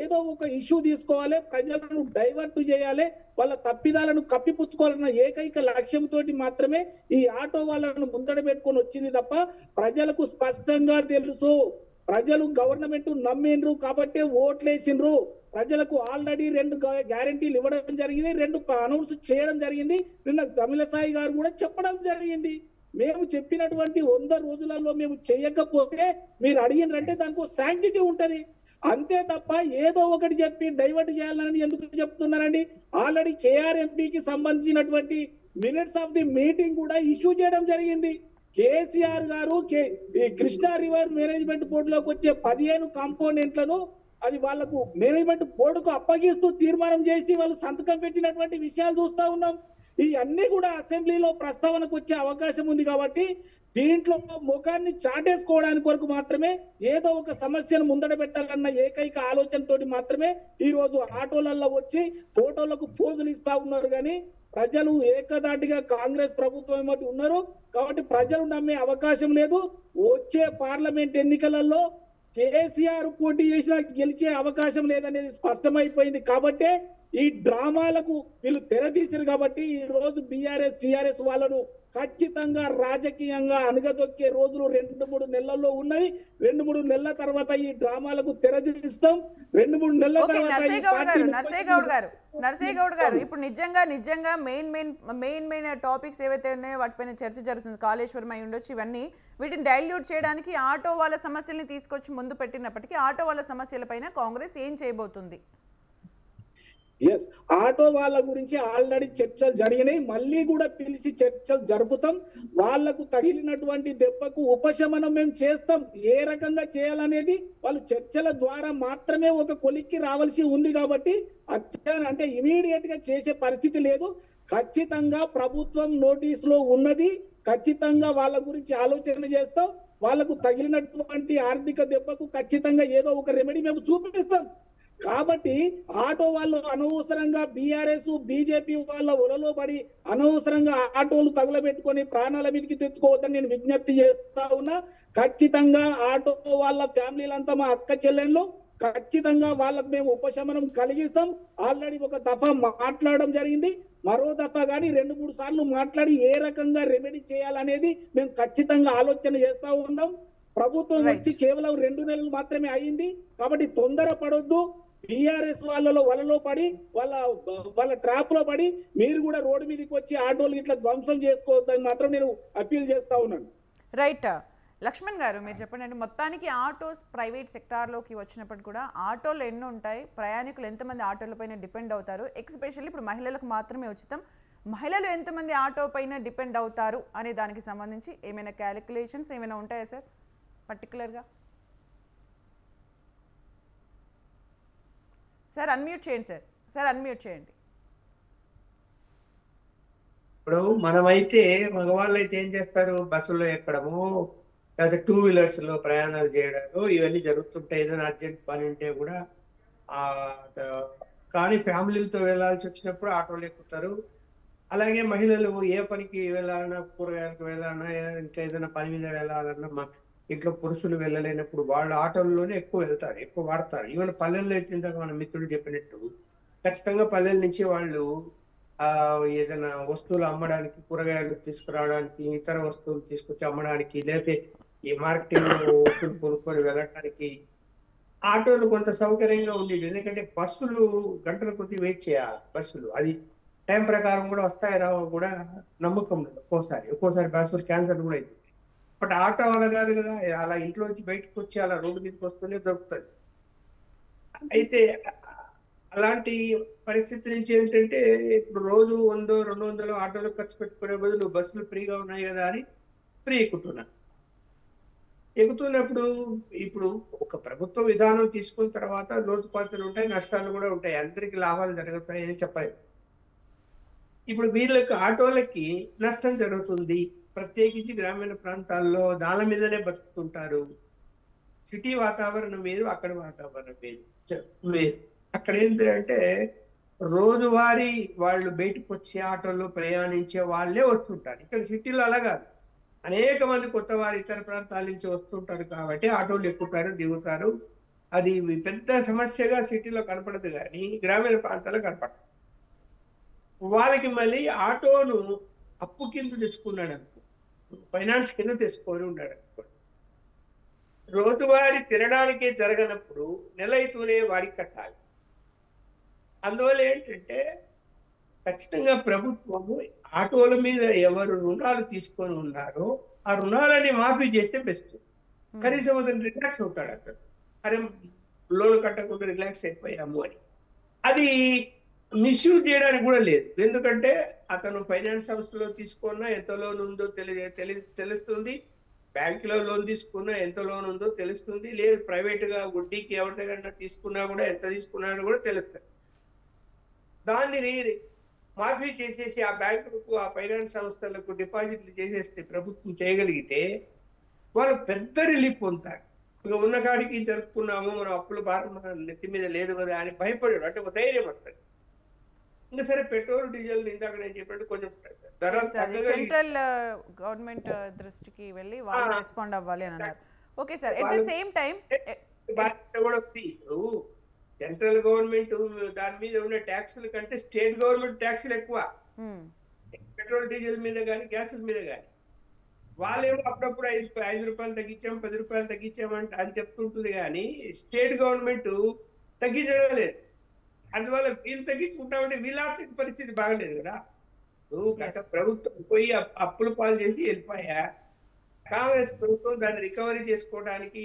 E: ఏదో ఒక ఇష్యూ తీసుకోవాలి, ప్రజలను డైవర్ట్ చేయాలి, వాళ్ళ తప్పిదాలను కప్పిపుచ్చుకోవాలన్న ఏకైక లక్ష్యంతో మాత్రమే ఈ ఆటో వాళ్ళను ముందడ పెట్టుకొని వచ్చింది తప్ప ప్రజలకు స్పష్టంగా తెలుసు. ప్రజలు గవర్నమెంట్ నమ్మిండ్రు కాబట్టి ఓట్లేసిండ్రు. ప్రజలకు ఆల్రెడీ 2 గ్యారెంటీలు ఇవ్వడం జరిగింది, 2 అనౌన్స్ చేయడం జరిగింది. నిన్న తమిళసాయి గారు కూడా చెప్పడం జరిగింది. మేము చెప్పినటువంటి 100 రోజులలో మేము చేయకపోతే మీరు అడిగినంటే దానికి శాంక్టిటీ ఉంటది. అంతే తప్ప ఏదో ఒకటి చెప్పి డైవర్ట్ చేయాలని ఎందుకు చెప్తున్నారండి? ఆల్రెడీ కేఆర్ఎంపీకి సంబంధించినటువంటి మినిట్స్ ఆఫ్ ది మీటింగ్ కూడా ఇష్యూ చేయడం జరిగింది. కేసీఆర్ గారు కృష్ణా రివర్ మేనేజ్మెంట్ బోర్డులోకి వచ్చే 15 కాంపోనెంట్లను అది వాళ్లకు మేనేజ్మెంట్ బోర్డుకు అప్పగిస్తూ తీర్మానం చేసి వాళ్ళు సంతకం పెట్టినటువంటి విషయాలు చూస్తా ఉన్నాం. ఈ అన్ని కూడా అసెంబ్లీలో ప్రస్తావనకు వచ్చే అవకాశం ఉంది కాబట్టి దీంట్లో ముఖాన్ని చాటేసుకోవడానికి వరకు మాత్రమే ఏదో ఒక సమస్యను ముందడ పెట్టాలన్న ఏకైక ఆలోచనతోటి మాత్రమే ఈ రోజు ఆటోలలో వచ్చి ఫోటోలకు పోజులు ఇస్తా ఉన్నారు. కానీ ప్రజలు ఏకదాటిగా కాంగ్రెస్ ప్రభుత్వం ఏమిటి ఉన్నారు కాబట్టి ప్రజలు నమ్మే అవకాశం లేదు. వచ్చే పార్లమెంట్ ఎన్నికలలో కేసీఆర్ పోటీ చేసినా గెలిచే అవకాశం లేదనేది స్పష్టమైపోయింది. కాబట్టే ఈ డ్రామాలకు వీళ్ళు తెరదీశారు కాబట్టి ఈ రోజు బీఆర్ఎస్ టీఆర్ఎస్ వాళ్ళను ఖచ్చితంగా రాజకీయంగా అణగదొక్కే రోజులు 2-3 నెలల్లో ఉన్నాయి. 2-3 నెలల తర్వాత ఈ డ్రామాలకు తెరదీస్తాం. 2-3 నెలల తర్వాత
A: నర్సయ్య గౌడ్ గారు ఇప్పుడు నిజంగా మెయిన్ టాపిక్స్ ఏవైతే ఉన్నాయో వాటిపైన చర్చ జరుగుతుంది. కాళేశ్వరం అయి ఉండొచ్చు, ఇవన్నీ వీటిని డైల్యూట్ చేయడానికి ఆటో వాళ్ళ సమస్యల్ని తీసుకొచ్చి ముందు పెట్టినప్పటికీ ఆటో వాళ్ళ సమస్యలపైన కాంగ్రెస్ ఏం చేయబోతుంది?
E: ఎస్, ఆటో వాళ్ళ గురించి ఆల్రెడీ చర్చలు జరిగినాయి. మళ్ళీ కూడా పిలిచి చర్చలు జరుపుతాం. వాళ్లకు తగిలినటువంటి దెబ్బకు ఉపశమనం మేము చేస్తాం. ఏ రకంగా చేయాలనేది వాళ్ళు చర్చల ద్వారా మాత్రమే ఒక కొలిక్కి రావాల్సి ఉంది కాబట్టి అంటే ఇమీడియట్ గా చేసే పరిస్థితి లేదు. ఖచ్చితంగా ప్రభుత్వం నోటీస్ లో ఉన్నది. ఖచ్చితంగా వాళ్ళ గురించి ఆలోచన చేస్తాం. వాళ్లకు తగిలినటువంటి ఆర్థిక దెబ్బకు ఖచ్చితంగా ఏదో ఒక రెమెడీ మేము చూపిస్తాం. కాబట్టి ఆటో వాళ్ళు అనవసరంగా బీఆర్ఎస్ బీజేపీ వాళ్ళ ఒలలో పడి అనవసరంగా ఆటోలు తగులబెట్టుకొని ప్రాణాల మీదకి తెచ్చుకోవద్దని నేను విజ్ఞప్తి చేస్తా ఉన్నా. ఖచ్చితంగా ఆటో వాళ్ళ ఫ్యామిలీలంతా మా అక్క చెల్లెళ్ళు, ఖచ్చితంగా వాళ్ళకు మేము ఉపశమనం కలిగిస్తాం. ఆల్రెడీ ఒక దఫా మాట్లాడడం జరిగింది. మరో దఫా కానీ 2-3 సార్లు మాట్లాడి ఏ రకంగా రెమెడీ చేయాలనేది మేము ఖచ్చితంగా ఆలోచన చేస్తా ఉన్నాం. ప్రభుత్వం వచ్చి కేవలం 2 నెలలు మాత్రమే అయింది కాబట్టి తొందరపడొద్దు. టీఆర్ఎస్ వలలో పడి వాళ్ళ ట్రాప్ లో పడి మీరు కూడా రోడ్డు మీదకి వచ్చి ఆటోలు ఇట్లా ధ్వంసం చేసుకోవద్దని మాత్రం నేను అప్పీల్ చేస్తా ఉన్నాను.
A: రైట్ లక్ష్మణ్ గారు, మీరు చెప్పండి. మొత్తానికి ఆటోస్ ప్రైవేట్ సెక్టార్లోకి వచ్చినప్పుడు కూడా ఆటోలు ఎన్ని ఉంటాయి, ప్రయాణికులు ఎంతమంది ఆటోలపైన డిపెండ్ అవుతారు, ఎక్స్పెషల్లీ ఇప్పుడు మహిళలకు మాత్రమే ఉచితం, మహిళలు ఎంతమంది ఆటో పైన డిపెండ్ అవుతారు అనే దానికి సంబంధించి ఏమైనా క్యాలిక్యులేషన్స్ ఏమైనా ఉంటాయా సార్ పర్టికులర్గా? సార్ అన్మ్యూట్ చేయండి. సార్ అన్మ్యూట్ చేయండి.
B: ఇప్పుడు మనమైతే మగవాళ్ళు అయితే ఏం చేస్తారు, బస్సులో ఎక్కడము లేదా 2 వీలర్స్ లో ప్రయాణాలు చేయడము ఇవన్నీ జరుగుతుంటాయి. ఏదైనా అర్జెంట్ పని ఉంటే కూడా కానీ ఫ్యామిలీలతో వెళ్ళాల్సి వచ్చినప్పుడు ఆటోలు ఎక్కుతారు. అలాగే మహిళలు ఏ పనికి వెళ్ళాలన్నా, కూరగాయలకు వెళ్ళాలన్నా, ఇంకా ఏదైనా పని మీద వెళ్ళాలన్నా ఇంట్లో పురుషులు వెళ్ళలేనప్పుడు వాళ్ళు ఆటోల్లోనే ఎక్కువ వెళ్తారు, ఎక్కువ వాడతారు. ఈవెన్ పల్లెల్లో అయితే ఇందాక మన మిత్రుడు చెప్పినట్టు ఖచ్చితంగా పల్లెల నుంచి వాళ్ళు ఏదైనా వస్తువులు అమ్మడానికి, కూరగాయలు తీసుకురావడానికి, ఇతర వస్తువులు తీసుకొచ్చి అమ్మడానికి, లేకపోతే ఈ మార్కెటింగ్ వస్తువులు కొనుక్కొని వెళ్ళడానికి ఆటోలు కొంత సౌకర్యంగా ఉండేది. ఎందుకంటే బస్సులు గంటల కొద్ది వెయిట్ చేయాలి. బస్సులు అది టైం ప్రకారం కూడా వస్తాయి రావు కూడా నమ్మకం లేదు. ఒక్కోసారి బస్సులు క్యాన్సల్ కూడా అవుతుంది. బట్ ఆటో అలా కాదు కదా, అలా ఇంట్లోంచి బయటకు వచ్చి అలా రోడ్డు మీదకి వస్తూనే దొరుకుతుంది. అయితే అలాంటి పరిస్థితి నుంచి ఏంటంటే ఇప్పుడు రోజు 100-200 ఆటోలు ఖర్చు పెట్టుకునే బదులు బస్సులు ఫ్రీగా ఉన్నాయి కదా అని ఫ్రీ ఎక్కుతున్నప్పుడు ఇప్పుడు ఒక ప్రభుత్వ విధానం తీసుకున్న తర్వాత లోతుపాతులు ఉంటాయి, నష్టాలు కూడా ఉంటాయి, అందరికి లాభాలు జరుగుతాయి అని చెప్పలేదు. ఇప్పుడు వీళ్ళకి ఆటోలకి నష్టం జరుగుతుంది, ప్రత్యేకించి గ్రామీణ ప్రాంతాల్లో దాని మీదనే బతుకుతుంటారు. సిటీ వాతావరణం వేరు, అక్కడ వాతావరణం వేరు. అక్కడ ఏంటంటే రోజువారీ వాళ్ళు బయటకు వచ్చే ఆటోల్లో ప్రయాణించే వాళ్ళే వస్తుంటారు. ఇక్కడ సిటీలో అలా కాదు, అనేక మంది కొత్త వారు ఇతర ప్రాంతాల నుంచి వస్తుంటారు కాబట్టి ఆటోలు ఎక్కుతారు, దిగుతారు. అది పెద్ద సమస్యగా సిటీలో కనపడదు, కానీ గ్రామీణ ప్రాంతాల్లో కనపడదు. వాళ్ళకి మళ్ళీ ఆటోను అప్పు కింద తెచ్చుకున్నాడు అనుకో, ఫైనాన్స్ కింద తెచ్చుకొని ఉన్నాడు అనుకో, రోజువారీ తినడానికే జరగనప్పుడు నెల అయితూనే వాడికి కట్టాలి. అందువల్ల ఏంటంటే ఖచ్చితంగా ప్రభుత్వము ఆటోల మీద ఎవరు రుణాలు తీసుకొని ఉన్నారో ఆ రుణాలని మాఫీ చేస్తే బెస్ట్. కనీసం అతను రిలాక్స్ అవుతాడు, అతను అరే లోన్ కట్టకుండా రిలాక్స్ అయిపోయాము అని. అది మిస్యూజ్ చేయడానికి కూడా లేదు, ఎందుకంటే అతను ఫైనాన్స్ సంస్థలో తీసుకున్నా ఎంత లోన్ ఉందో తెలుస్తుంది, బ్యాంకులో లోన్ తీసుకున్నా ఎంత లోన్ ఉందో తెలుస్తుంది, లేదు ప్రైవేట్ గా వడ్డీకి ఎవరి దగ్గర తీసుకున్నా కూడా ఎంత తీసుకున్నాడో కూడా తెలుస్తుంది. దాన్ని మాఫీ చేసేసి ఆ బ్యాంకులకు ఆ ఫైనాన్స్ సంస్థలకు డిపాజిట్లు చేసేస్తే ప్రభుత్వం చేయగలిగితే వాళ్ళు పెద్ద రిలీఫ్ పొందుతారు. ఇక ఉన్న కాడికి జరుపుకున్నాము, మనం అప్పుల భారం మన నెత్తి మీద లేదు కదా అని భయపడాడు, అంటే ఒక ధైర్యం వస్తుంది. ఇంకా సరే పెట్రోల్ డీజిల్ ఇందాక నేను చెప్పినట్టు కొంచెం ధర
A: సెంట్రల్ గవర్నమెంట్ దృష్టికి వెళ్ళి వాళ్ళు రెస్పాండ్ అవ్వాలి అని అన్నారు. Okay sir, at the same time
B: కూడా ఇప్పుడు సెంట్రల్ గవర్నమెంట్ దాని మీద ఉన్న ట్యాక్సుల కంటే స్టేట్ గవర్నమెంట్ ట్యాక్సులు ఎక్కువ, పెట్రోల్ డీజిల్ మీద కానీ గ్యాసుల మీద కానీ. వాళ్ళేమో అప్పుడప్పుడు 5 రూపాయలు తగ్గించాం, 10 రూపాయలు తగ్గించామంటే అని చెప్తుంటుంది, కానీ స్టేట్ గవర్నమెంట్ తగ్గించడం లేదు. అందువల్ల వీళ్ళు తగ్గించుకుంటామంటే వీళ్ళ ఆర్థిక పరిస్థితి బాగలేదు కదా. గత ప్రభుత్వం పోయి అప్పుల పాలు చేసి వెళ్ళిపోయా, కాంగ్రెస్ ప్రభుత్వం దాన్ని రికవరీ చేసుకోవడానికి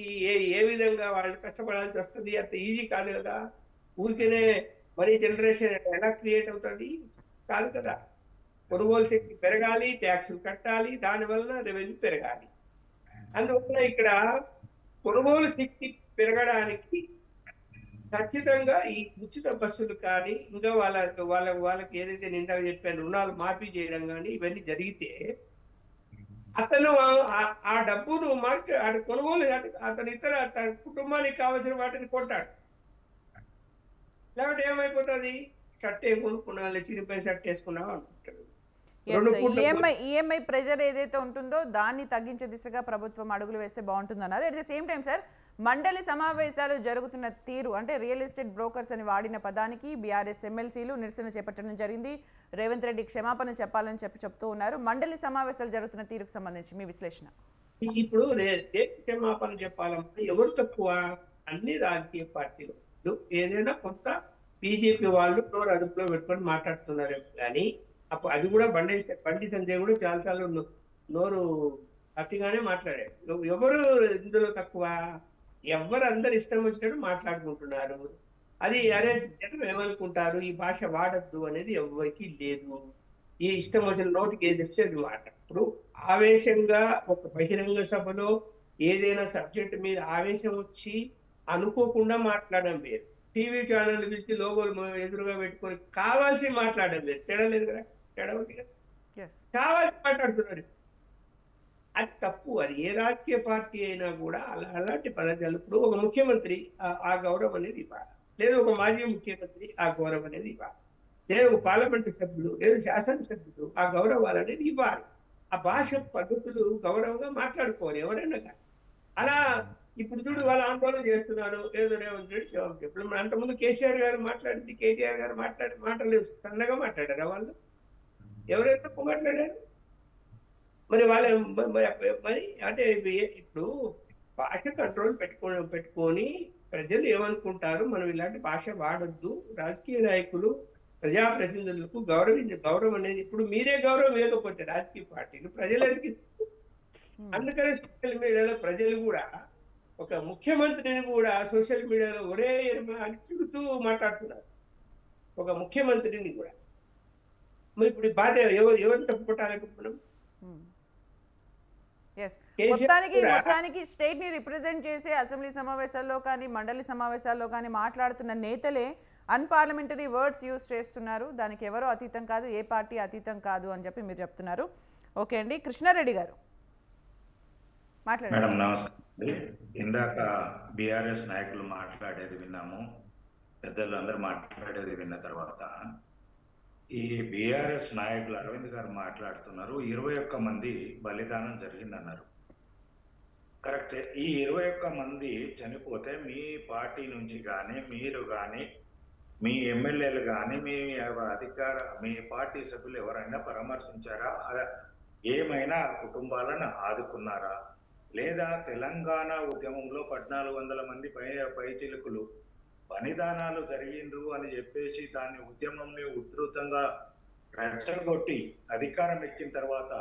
B: ఏ విధంగా వాళ్ళు కష్టపడాల్సి వస్తుంది, అంత ఈజీ కాదు కదా. ఊరికేనే మనీ జనరేషన్ ఎలా క్రియేట్ అవుతుంది, కాదు కదా. కొనుగోలు శక్తి పెరగాలి, ట్యాక్సులు కట్టాలి, దానివల్ల రెవెన్యూ పెరగాలి. అందువల్ల ఇక్కడ కొనుగోలు శక్తి పెరగడానికి ఖచ్చితంగా ఈ ఉచిత బస్సులు కానీ ఇంకా వాళ్ళకి ఏదైతే నిందాక చెప్పాను రుణాలు మాఫీ చేయడం కానీ ఇవన్నీ జరిగితే అతను ఆ డబ్బును మార్కెట్ కొనుగోలు అతను తన కుటుంబానికి కావాల్సిన వాటిని కొంటాడు. లేకపోతే ఏమైపోతుంది, షర్ట్ ఏం కొనుక్కున్నా, చిరిపోయిన షర్ట్ వేసుకున్నావు అనుకుంటాడు.
A: ఈఎంఐ ప్రెజర్ ఏదైతే ఉంటుందో దాన్ని తగ్గించే దిశగా ప్రభుత్వం అడుగులు వేస్తే బాగుంటుందన్నారు. At the same time sir, మండలి సమావేశాలు జరుగుతున్న తీరు, అంటే రియల్ ఎస్టేట్ బ్రోకర్స్ అని వాడిన పదానికి బీఆర్ఎస్ ఎమ్మెల్సీలు నిరసన చేపట్టడం జరిగింది. రేవంత్ రెడ్డి క్షమాపణ చెప్పాలని చెప్తూ ఉన్నారు. మండలి సమావేశాలు జరుగుతున్న తీరుకు సంబంధించి మీ విశ్లేషణ.
B: ఇప్పుడు క్షమాపణ చెప్పాలంటే ఎవరు తక్కువ, అన్ని రాజకీయ పార్టీలు. ఏదైనా కొంత బీజేపీ వాళ్ళు నోరు అదుపులో పెట్టుకొని మాట్లాడుతున్నారు, కానీ అప్పుడు అది కూడా బండి సంజయ్ కూడా చాలాసార్లు నోరు అతిగానే మాట్లాడాడు. ఎవరు ఇందులో తక్కువ, ఎవరు అందరు ఇష్టం వచ్చినట్టు మాట్లాడుకుంటున్నారు. అది అరే జనం ఏమనుకుంటారు, ఈ భాష వాడద్దు అనేది ఎవరికి లేదు. ఈ ఇష్టం వచ్చిన నోటికి ఏది వచ్చేది మాట. ఇప్పుడు ఆవేశంగా ఒక బహిరంగ సభలో ఏదైనా సబ్జెక్ట్ మీద ఆవేశం వచ్చి అనుకోకుండా మాట్లాడడం వేరు, టీవీ ఛానల్ పిలిచి లోగోలు ఎదురుగా పెట్టుకొని కావాల్సి మాట్లాడడం వేరు. తేడలేదు కదా, తేడా ఉంది కదా, కావాల్సి మాట్లాడుతున్నారు. అది తప్పు. అది ఏ రాజకీయ పార్టీ అయినా కూడా అలాంటి పదార్థాలు. ఇప్పుడు ఒక ముఖ్యమంత్రి ఆ గౌరవం అనేది ఇవ్వాలి, లేదు ఒక మాజీ ముఖ్యమంత్రి ఆ గౌరవం అనేది ఇవ్వాలి, లేదు ఒక పార్లమెంటు సభ్యులు, లేదు శాసనసభ్యులు ఆ గౌరవాలు అనేది ఇవ్వాలి. ఆ భాష పద్ధతులు గౌరవంగా మాట్లాడుకోవాలి ఎవరైనా కానీ. అలా ఇప్పుడు చూడు వాళ్ళు ఆందోళన చేస్తున్నారు, ఏదో రేవంత్ రెడ్డి జవాబు చెప్పడం. అంతకుముందు కేసీఆర్ గారు మాట్లాడింది, కేటీఆర్ గారు మాటలు సన్నగా మాట్లాడారా వాళ్ళు? ఎవరైనా తక్కువ మాట్లాడారు? మరి వాళ్ళు మరి అంటే ఇప్పుడు భాష కంట్రోల్ పెట్టుకొని ప్రజలు ఏమనుకుంటారు, మనం ఇలాంటి భాష వాడొద్దు, రాజకీయ నాయకులు ప్రజాప్రతినిధులకు గౌరవం అనేది. ఇప్పుడు మీరే గౌరవం ఇవ్వకపోతే రాజకీయ పార్టీలు ప్రజలు ఎందుకు? అందుకని సోషల్ మీడియాలో ప్రజలు కూడా ఒక ముఖ్యమంత్రిని కూడా సోషల్ మీడియాలో ఒరే ఎర్మ అని తిడుతూ మాట్లాడుతున్నారు. ఒక ముఖ్యమంత్రిని కూడా. మరి ఇప్పుడు బాధ ఎవరిని తప్పుపట్టాలనుకుంటున్నాం?
A: మొత్తానికి స్టేట్ ని రిప్రజెంట్ చేసే అసెంబ్లీ సమావేశాల్లో కానీ మండలి సమావేశాల్లో కానీ మాట్లాడుతున్న నేతలే అన్పార్లమెంటరీ వర్డ్స్ యూజ్ చేస్తున్నారు. దానికి ఎవరో అతీతం కాదు, ఏ పార్టీ అతీతం కాదు అని చెప్పి మీరు చెప్తున్నారు. ఓకే అండి, కృష్ణారెడ్డి గారు మాట్లాడండి.
C: మేడం నమస్కారం. ఇందాక బీఆర్ఎస్ నాయకులు మాట్లాడేది విన్నాము, పెద్దలు అందరూ మాట్లాడేది విన్న తర్వాత ఈ బీఆర్ఎస్ నాయకులు అరవింద్ గారు మాట్లాడుతున్నారు 21 మంది బలిదానం జరిగిందన్నారు. కరెక్టే. ఈ 21 మంది చనిపోతే మీ పార్టీ నుంచి కానీ మీరు కానీ మీ ఎమ్మెల్యేలు కానీ మీ పార్టీ సభ్యులు ఎవరైనా పరామర్శించారా? ఏమైనా కుటుంబాలను ఆదుకున్నారా? లేదా తెలంగాణ ఉద్యమంలో 1400 మంది పైచిలుకులు బలిదానాలు జరిగిండ్రు అని చెప్పేసి దాన్ని ఉద్యమంని ఉధృతంగా రెచ్చగొట్టి అధికారం ఎక్కిన తర్వాత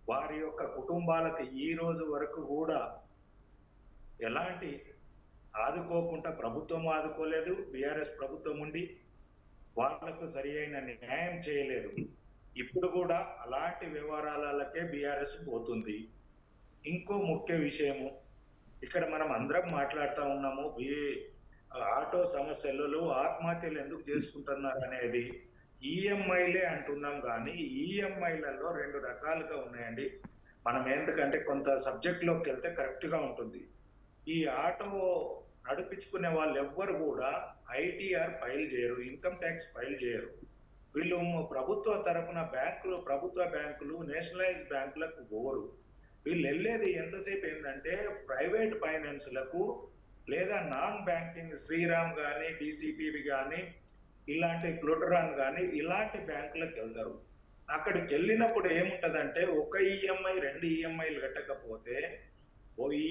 C: వారి యొక్క కుటుంబాలకు ఈ రోజు వరకు కూడా ఎలాంటి ఆదుకోకుండా ప్రభుత్వం ఆదుకోలేదు. బీఆర్ఎస్ ప్రభుత్వం ఉండి వాళ్లకు సరి అయిన న్యాయం చేయలేదు. ఇప్పుడు కూడా అలాంటి వ్యవహారాలకే బీఆర్ఎస్ పోతుంది. ఇంకో ముఖ్య విషయము, ఇక్కడ మనం అందరం మాట్లాడుతూ ఉన్నాము ఆటో సమస్యలలో ఆత్మహత్యలు ఎందుకు చేసుకుంటున్నారు అనేది. ఈఎంఐలే అంటున్నాం, కానీ ఈఎంఐలలో 2 రకాలుగా ఉన్నాయండి. మనం ఎందుకంటే కొంత సబ్జెక్ట్లోకి వెళ్తే కరెక్ట్గా ఉంటుంది. ఈ ఆటో నడిపించుకునే వాళ్ళు ఎవ్వరు కూడా ఐటీఆర్ ఫైల్ చేయరు, ఇన్కమ్ ట్యాక్స్ ఫైల్ చేయరు. వీళ్ళు ప్రభుత్వ తరపున ప్రభుత్వ బ్యాంకులు నేషనలైజ్ బ్యాంకులకు పోరు. వీళ్ళు వెళ్ళేది ఎంతసేపు ఏంటంటే ప్రైవేట్ ఫైనాన్స్లకు లేదా నాన్ బ్యాంకింగ్ శ్రీరామ్ కానీ డిసిపివి కానీ ఇలాంటి ప్లూటరాన్ కానీ ఇలాంటి బ్యాంకులకు వెళ్తారు. అక్కడికి వెళ్ళినప్పుడు ఏముంటదంటే ఒక ఈఎంఐ 2 ఈఎంఐలు కట్టకపోతే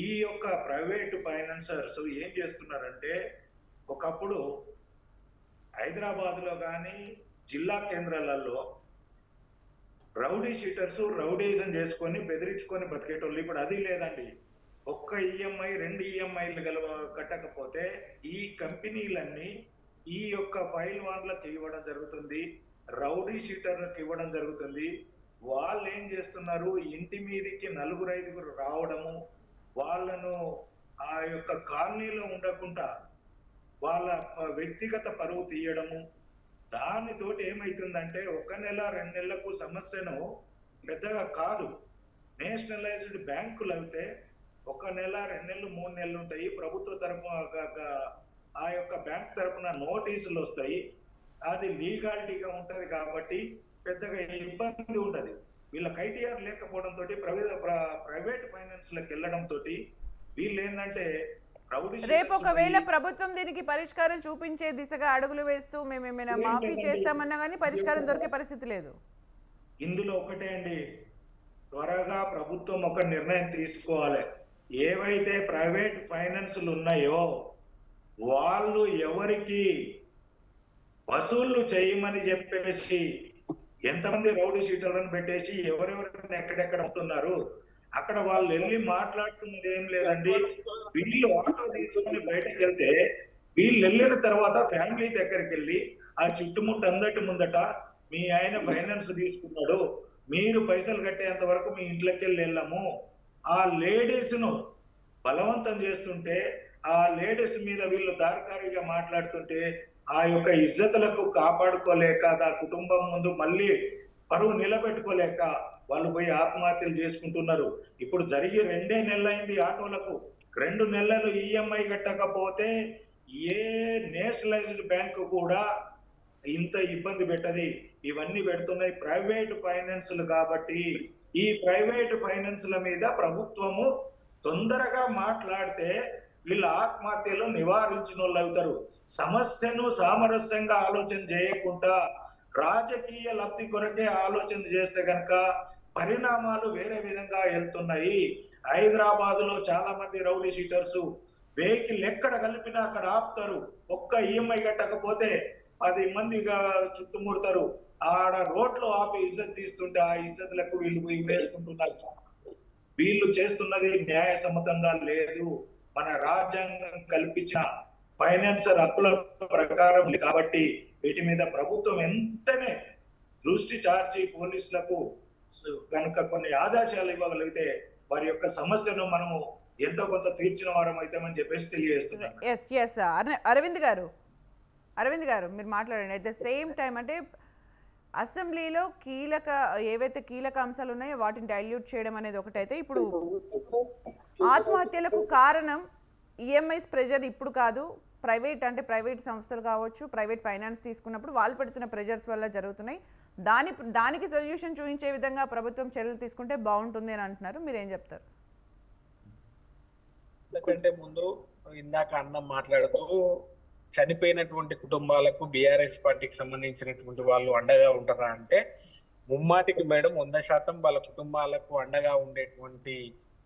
C: ఈ యొక్క ప్రైవేట్ ఫైనాన్సర్స్ ఏం చేస్తున్నారంటే, ఒకప్పుడు హైదరాబాద్ లో కానీ జిల్లా కేంద్రాలలో రౌడీ షీటర్స్ రౌడీజం చేసుకొని బెదిరించుకొని బతికేటోళ్ళు. ఇప్పుడు అది లేదండి. ఒక్క ఈఎంఐ 2 ఈఎంఐలు కట్టకపోతే ఈ కంపెనీలన్నీ ఈ యొక్క ఫైల్ వాళ్ళకి ఇవ్వడం జరుగుతుంది, రౌడీ షీటర్లకు ఇవ్వడం జరుగుతుంది. వాళ్ళు ఏం చేస్తున్నారు, ఇంటి మీదకి 4-5 రావడము, వాళ్ళను ఆ యొక్క కాలనీలో ఉండకుండా వాళ్ళ వ్యక్తిగత పరువు తీయడము. దానితోటి ఏమైతుందంటే 1 నెల 2 నెలలకు సమస్యను పెద్దగా కాదు. నేషనలైజ్డ్ బ్యాంకులు అయితే 1 నెల 2 నెలలు 3 నెలలు ఉంటాయి. ప్రభుత్వ తరపున ఆ యొక్క బ్యాంక్ తరపున నోటీసులు వస్తాయి. అది లీగాలిటీగా ఉంటది కాబట్టి పెద్దగా ఇబ్బంది ఉంటది. వీళ్ళకి ఐటీఆర్ లేకపోవడంతో ప్రైవేట్ ఫైనాన్స్ లకు వెళ్ళడంతో వీళ్ళు ఏంటంటే
A: రేపు ఒకవేళ ప్రభుత్వం దీనికి పరిష్కారం చూపించే దిశగా అడుగులు వేస్తూ మేమేమైనా మాఫీ చేస్తామన్నా కానీ పరిష్కారం దొరికే పరిస్థితి లేదు.
C: ఇందులో ఒకటే అండి, త్వరగా ప్రభుత్వం ఒక నిర్ణయం తీసుకోవాలి. ఏవైతే ప్రైవేట్ ఫైనాన్స్లు ఉన్నాయో వాళ్ళు ఎవరికి వసూళ్లు చేయమని చెప్పేసి ఎంతమంది రౌడీ షీటర్లను పెట్టేసి ఎవరెవరిని ఎక్కడెక్కడ ఉంటున్నారు అక్కడ వాళ్ళు వెళ్ళి మాట్లాడుతున్నది ఏం లేదండి. వీళ్ళు ఆటో తీసుకొని బయటకు వెళ్తే వీళ్ళు వెళ్ళిన తర్వాత ఫ్యామిలీ దగ్గరికి వెళ్ళి ఆ చుట్టుముట్టు అందటి ముందట మీ ఆయన ఫైనాన్స్ తీసుకున్నాడు, మీరు పైసలు కట్టేంత వరకు మీ ఇంట్లోకి వెళ్ళాము. ఆ లేడీస్ ను బలవంతం చేస్తుంటే ఆ లేడీస్ మీద వీళ్ళు దారికారిగా మాట్లాడుతుంటే ఆ యొక్క ఇజ్జతులకు కాపాడుకోలేక ఆ కుటుంబం ముందు మళ్ళీ పరువు నిలబెట్టుకోలేక వాళ్ళు పోయి ఆత్మహత్యలు చేసుకుంటున్నారు. ఇప్పుడు జరిగి 2 నెలలైంది ఆటోలకు. 2 నెలలు ఈఎంఐ కట్టకపోతే ఏ నేషనలైజ్డ్ బ్యాంకు కూడా ఇంత ఇబ్బంది పెట్టది. ఇవన్నీ పెడుతున్నాయి ప్రైవేట్ ఫైనాన్స్లు. కాబట్టి ఈ ప్రైవేట్ ఫైనాన్స్ల మీద ప్రభుత్వము తొందరగా మాట్లాడితే వీళ్ళ ఆత్మహత్యలు నివారించిన వాళ్ళు అవుతారు. సమస్యను సామరస్యంగా ఆలోచన చేయకుండా రాజకీయ లబ్ధి కొరకే ఆలోచన చేస్తే కనుక పరిణామాలు వేరే విధంగా వెళ్తున్నాయి. హైదరాబాద్ లో చాలా మంది రౌడీ షీటర్స్ వెహికల్ ఎక్కడ కలిపినా అక్కడ ఆపుతారు. ఒక్క ఈఎంఐ కట్టకపోతే 10 మందిగా చుట్టుముడతారు. ఆడ రోడ్లో ఆపి ఇజ్జత్ తీస్తుంటే ఆ ఇజ్జత్లకు వీళ్ళు వేసుకుంటున్నారు. వీళ్ళు చేస్తున్నది న్యాయసమ్మతంగా లేదు, మన రాజ్యాంగం కల్పించిన ఫైనాన్షియల్ హక్కుల ప్రకారం కాబట్టి వీటి మీద ప్రభుత్వం వెంటనే దృష్టి చార్చి పోలీసులకు కనుక కొన్ని ఆదేశాలు ఇవ్వగలిగితే వారి యొక్క సమస్యను మనము ఎంతో కొంత తీర్చిన వారం అవుతామని చెప్పేసి తెలియజేస్తున్నాను.
A: అరవింద్ గారు మీరు మాట్లాడండి. అట్ ద సేమ్ టైం అంటే అసెంబ్లీలో ఏవైతే కీలక అంశాలు ఉన్నాయో వాటిని డైల్యూట్ చేయడం అనేది ఒకటైతే, ఇప్పుడు ఆత్మహత్యలకు కారణం ఈఎంఐస్ ప్రెజర్ ఇప్పుడు కాదు, ప్రైవేట్ సంస్థలు కావచ్చు, ప్రైవేట్ ఫైనాన్స్ తీసుకున్నప్పుడు వాళ్ళు పెడుతున్న ప్రెజర్స్ వల్ల జరుగుతున్నాయి. దానికి సొల్యూషన్ చూపించే విధంగా ప్రభుత్వం చర్యలు తీసుకుంటే బాగుంటుంది అని అంటున్నారు. మీరేం చెప్తారు?
D: ఎందుకంటే ముందు ఇందాక అన్నం మాట్లాడుతూ చనిపోయినటువంటి కుటుంబాలకు బీఆర్ఎస్ పార్టీకి సంబంధించినటువంటి వాళ్ళు అండగా ఉంటారా అంటే ముమ్మాటికి మేడం 100% వాళ్ళ కుటుంబాలకు అండగా ఉండేటువంటి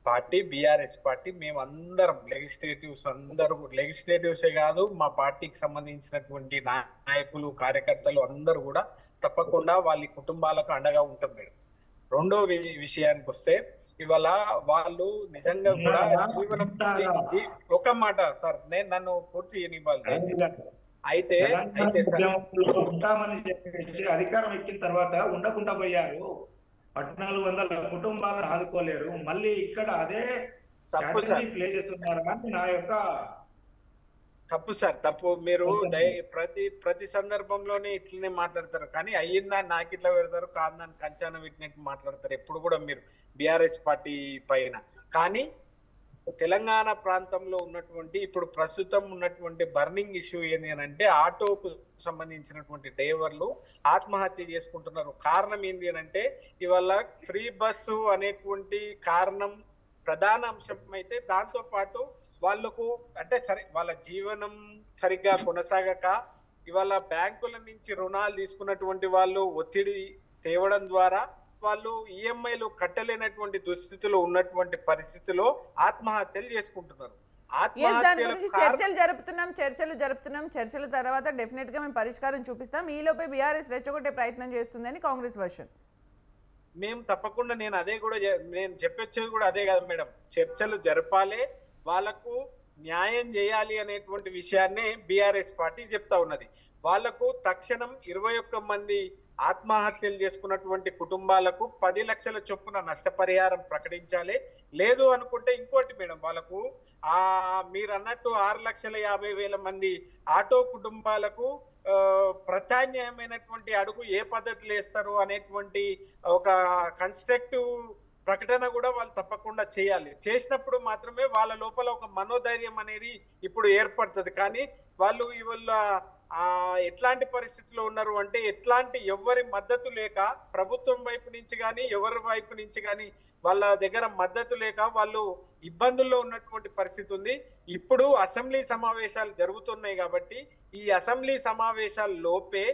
D: పార్టీ బీఆర్ఎస్ పార్టీ. మేము అందరం లెజిస్లేటివ్సే కాదు, మా పార్టీకి సంబంధించినటువంటి నాయకులు కార్యకర్తలు అందరూ కూడా తప్పకుండా వాళ్ళ కుటుంబాలకు అండగా ఉంటాం మేడం. రెండో విషయానికి వస్తే ఇవాళ వాళ్ళు నిజంగా కూడా జీవనం ఒక మాట సార్, నన్ను పూర్తి చేయనివ్వాలి. అయితే
C: ఉంటామని చెప్పేసి అధికారం ఎక్కిన తర్వాత ఉండకుండా పోయారు. 1400 కుటుంబాలను ఆదుకోలేరు. మళ్ళీ ఇక్కడ అదే ప్లే చేస్తున్నారని నా యొక్క
D: తప్పు సార్, తప్పు. మీరు ప్రతి సందర్భంలోనే ఇట్లనే మాట్లాడతారు, కానీ అయ్యిందా నాకు ఇట్లా పెడతారు, కాదని కంచాన పెట్టినట్టు మాట్లాడతారు ఎప్పుడు కూడా మీరు బీఆర్ఎస్ పార్టీ పైన. కానీ తెలంగాణ ప్రాంతంలో ఉన్నటువంటి ఇప్పుడు ప్రస్తుతం ఉన్నటువంటి బర్నింగ్ ఇష్యూ ఏంటి అని అంటే ఆటోకు సంబంధించినటువంటి డ్రైవర్లు ఆత్మహత్య చేసుకుంటున్నారు. కారణం ఏంటి అని అంటే ఇవాళ ఫ్రీ బస్సు అనేటువంటి కారణం ప్రధాన అంశం అయితే, దాంతో పాటు వాళ్లకు అంటే వాళ్ళ జీవనం సరిగ్గా కొనసాగక ఇవాళ బ్యాంకుల నుంచి రుణాలు తీసుకున్నటువంటి వాళ్ళు ఒత్తిడి తేవడం ద్వారా వాళ్ళు ఈఎంఐలు కట్టలేనటువంటి దుస్థితిలో ఉన్నటువంటి పరిస్థితిలో ఆత్మహత్యలు చేసుకుంటున్నారు.
A: చర్చలు జరుపుతున్నాం. చర్చల తర్వాత డెఫినెట్ గా మేము పరిష్కారం చూపిస్తాం. ఈ లోపే బీఆర్ఎస్ రెచ్చగొట్టే ప్రయత్నం చేస్తుందని కాంగ్రెస్ వర్షన్.
D: మేము తప్పకుండా నేను చెప్పొచ్చేది కూడా అదే కదా మేడం, చర్చలు జరపాలి, వాళ్లకు న్యాయం చేయాలి అనేటువంటి విషయాన్ని బీఆర్ఎస్ పార్టీ చెప్తా ఉన్నది. వాళ్లకు తక్షణం 21 మంది ఆత్మహత్యలు చేసుకున్నటువంటి కుటుంబాలకు 10 లక్షల చొప్పున నష్టపరిహారం ప్రకటించాలి. లేదు అనుకుంటే ఇంకోటి మేడం, వాళ్ళకు మీరు అన్నట్టు 6,50,000 మంది ఆటో కుటుంబాలకు ప్రత్యామ్నాయమైనటువంటి అడుగు ఏ పద్ధతిలో వేస్తారు అనేటువంటి ఒక కన్స్ట్రక్టివ్ ప్రకటన కూడా వాళ్ళు తప్పకుండా చేయాలి. చేసినప్పుడు మాత్రమే వాళ్ళ లోపల ఒక మనోధైర్యం అనేది ఇప్పుడు ఏర్పడుతుంది. కానీ వాళ్ళు ఇవాళ ఎట్లాంటి పరిస్థితిలో ఉన్నారు అంటే ఎవరి మద్దతు లేక, ప్రభుత్వం వైపు నుంచి కానీ ఎవరి వైపు నుంచి కానీ వాళ్ళ దగ్గర మద్దతు లేక వాళ్ళు ఇబ్బందుల్లో ఉన్నటువంటి పరిస్థితి ఉంది. ఇప్పుడు అసెంబ్లీ సమావేశాలు జరుగుతున్నాయి కాబట్టి ఈ అసెంబ్లీ సమావేశాల లోపే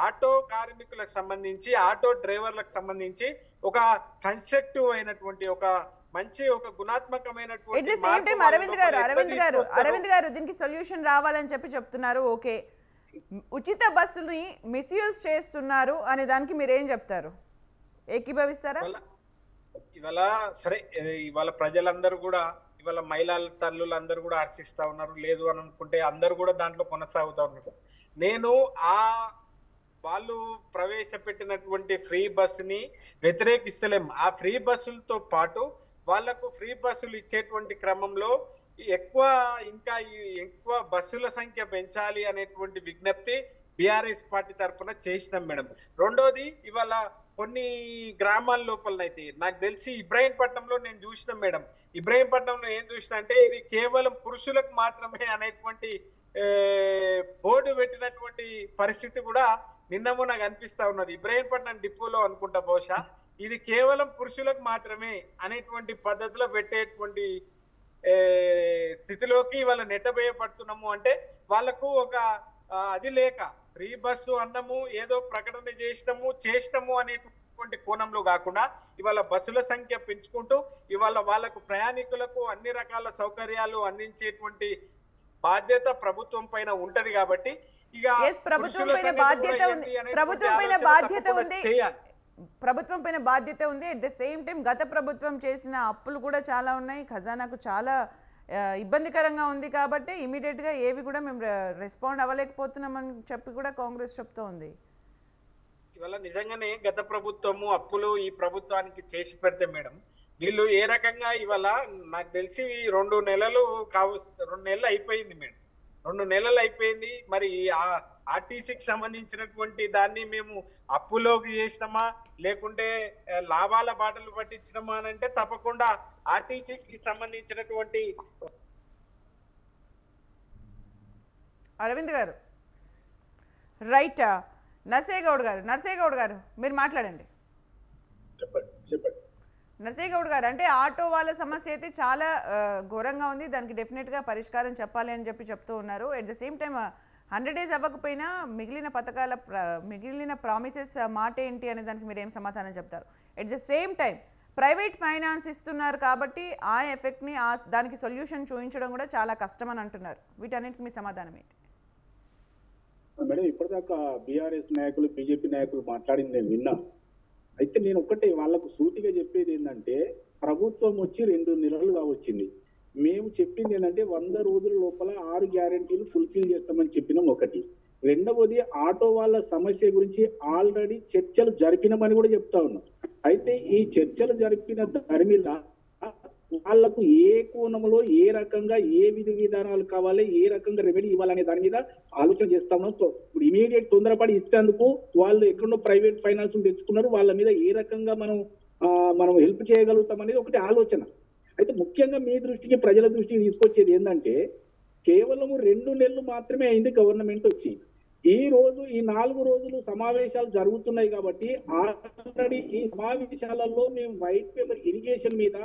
D: ఆటో కార్మికులకు సంబంధించి, ఆటో డ్రైవర్లకు సంబంధించి ఒక కన్స్ట్రక్టివ్ అయినటువంటి ఒక గుణాత్మకమైనటువంటి
A: అరవింద్ గారు దీనికి సొల్యూషన్ రావాలని చెప్తున్నారు. ఓకే, ఉచిత బస్సుని మిస్యూజ్ చేస్తున్నారు అనే దానికి మీరేం చెప్తారు? ఏకీభవిస్తారా?
D: ఇవాళ సరే, ఇవాళ ప్రజలందరూ కూడా ఇవాళ మహిళల తల్లులందరూ కూడా హర్షిస్తా ఉన్నారు. లేదు అని అనుకుంటే అందరూ కూడా దాంట్లో కొనసాగుతా ఉన్నారు. నేను వాళ్ళు ప్రవేశపెట్టినటువంటి ఫ్రీ బస్సుని వ్యతిరేకిస్తలేం. ఆ ఫ్రీ బస్సులతో పాటు వాళ్లకు ఫ్రీ బస్సులు ఇచ్చేటువంటి క్రమంలో ఇంకా ఎక్కువ బస్సుల సంఖ్య పెంచాలి అనేటువంటి విజ్ఞప్తి బీఆర్ఎస్ పార్టీ తరఫున చేసినాం మేడం. రెండోది, ఇవాళ కొన్ని గ్రామాల లోపలనైతే నాకు తెలిసి ఇబ్రాహీంపట్నంలో నేను చూసినాం మేడం. ఇబ్రాహీంపట్నంలో ఏం చూసినా అంటే ఇది కేవలం పురుషులకు మాత్రమే అనేటువంటి బోర్డు పెట్టినటువంటి పరిస్థితి కూడా నిన్న మొన్న కనిపిస్తా ఉన్నది. ఇబ్రాహీంపట్నం డిపోలో అనుకుంటా, బహుశా ఇది కేవలం పురుషులకు మాత్రమే అనేటువంటి పద్ధతిలో పెట్టేటువంటి స్థితిలోకి వాళ్ళ నెట్టబోయబడుతున్నాము. అంటే వాళ్ళకు ఒక అది లేక ఫ్రీ బస్సు అన్నము ఏదో ప్రకటన చేసినాము అనేటువంటి కోణంలో కాకుండా ఇవాళ బస్సుల సంఖ్య పెంచుకుంటూ ఇవాళ వాళ్ళకు ప్రయాణికులకు అన్ని రకాల సౌకర్యాలు అందించేటువంటి బాధ్యత ప్రభుత్వం పైన ఉంటది. కాబట్టి ఇక
A: ప్రభుత్వం పైన బాధ్యత ఉంది. ప్రభుత్వం పైన బాధ్యత ఉంది. అట్ ద సేమ్ టైం గత ప్రభుత్వం చేసిన అప్పులు కూడా చాలా ఉన్నాయి, ఖజానాకు చాలా ఇబ్బందికరంగా ఉంది. కాబట్టి ఇమీడియట్గా ఏవి కూడా మేము రెస్పాండ్ అవ్వలేకపోతున్నామని చెప్పి కూడా కాంగ్రెస్ చెప్తూ ఉంది.
D: ఇవాళ నిజంగానే గత ప్రభుత్వము అప్పులు ఈ ప్రభుత్వానికి చేసి పెడితే మేడం, వీళ్ళు ఏ రకంగా ఇవాళ నాకు తెలిసి 2 నెలలు 2 నెలలు అయిపోయింది మేడం, 2 నెలలు అయిపోయింది. మరి ఆర్టీసీకి సంబంధించినటువంటి దాన్ని మేము అప్పులోకి చేసినామా లేకుంటే లాభాల బాటలు పట్టించినామా అని అంటే తప్పకుండా ఆర్టీసీకి సంబంధించినటువంటి
A: అరవింద్ గారు రైట్. నర్సయ్య గౌడ్ గారు మీరు మాట్లాడండి.
E: చెప్పండి.
A: నర్సయ్య గౌడ్ గారు, అంటే ఆటో వాళ్ళ సమస్య అయితే చాలా ఘోరంగా ఉంది, దానికి డెఫినెట్గా పరిష్కారం చెప్పాలి అని చెప్పి చెప్తూ ఉన్నారు. At the same time 100 days అవ్వకపోయినా మిగిలిన పథకాల మిగిలిన ప్రామిసెస్ మాట ఏంటి అనే దానికి మీరు ఏం సమాధానం చెప్తారు? At the same time private finance ఇస్తున్నారు కాబట్టి ఆ ఎఫెక్ట్ని దానికి సొల్యూషన్ చూపించడం కూడా చాలా కష్టం అని అంటున్నారు. వీటన్నిటికి మీ సమాధానం ఏంటి?
E: మేడం, ఇప్పటిదాకా బీఆర్ఎస్ నాయకులు బీజేపీ నాయకులు మాట్లాడింది నేను విన్నా. అయితే నేను ఒక్కటే వాళ్ళకు సూటిగా చెప్పేది ఏంటంటే, ప్రభుత్వం వచ్చి 2 నెలలుగా వచ్చింది. మేము చెప్పింది ఏంటంటే 100 రోజుల లోపల 6 గ్యారెంటీలు ఫుల్ఫిల్ చేస్తామని చెప్పినాం ఒకటి. రెండవది, ఆటో వాళ్ళ సమస్య గురించి ఆల్రెడీ చర్చలు జరిపినామని కూడా చెప్తా ఉన్నాం. అయితే ఈ చర్చలు జరిపిన దాని మీద వాళ్లకు ఏ కోణంలో ఏ రకంగా ఏ విధి విధానాలు కావాలి, ఏ రకంగా రెమెడీ ఇవ్వాలనే దాని మీద ఆలోచన చేస్తా ఉన్నాం. ఇప్పుడు ఇమీడియట్ తొందరపడి ఇస్తేందుకు వాళ్ళు ఎక్కడో ప్రైవేట్ ఫైనాన్స్ తెచ్చుకున్నారు, వాళ్ళ మీద ఏ రకంగా మనం హెల్ప్ చేయగలుగుతాం అనేది ఒకటి ఆలోచన. అయితే ముఖ్యంగా మీ దృష్టికి ప్రజల దృష్టికి తీసుకొచ్చేది ఏంటంటే, కేవలం 2 నెలలు మాత్రమే అయింది గవర్నమెంట్ వచ్చి. ఈ 4 రోజులు సమావేశాలు జరుగుతున్నాయి కాబట్టి ఆల్రెడీ ఈ సమావేశాలలో మేము వైట్ పేపర్ ఇరిగేషన్ మీద,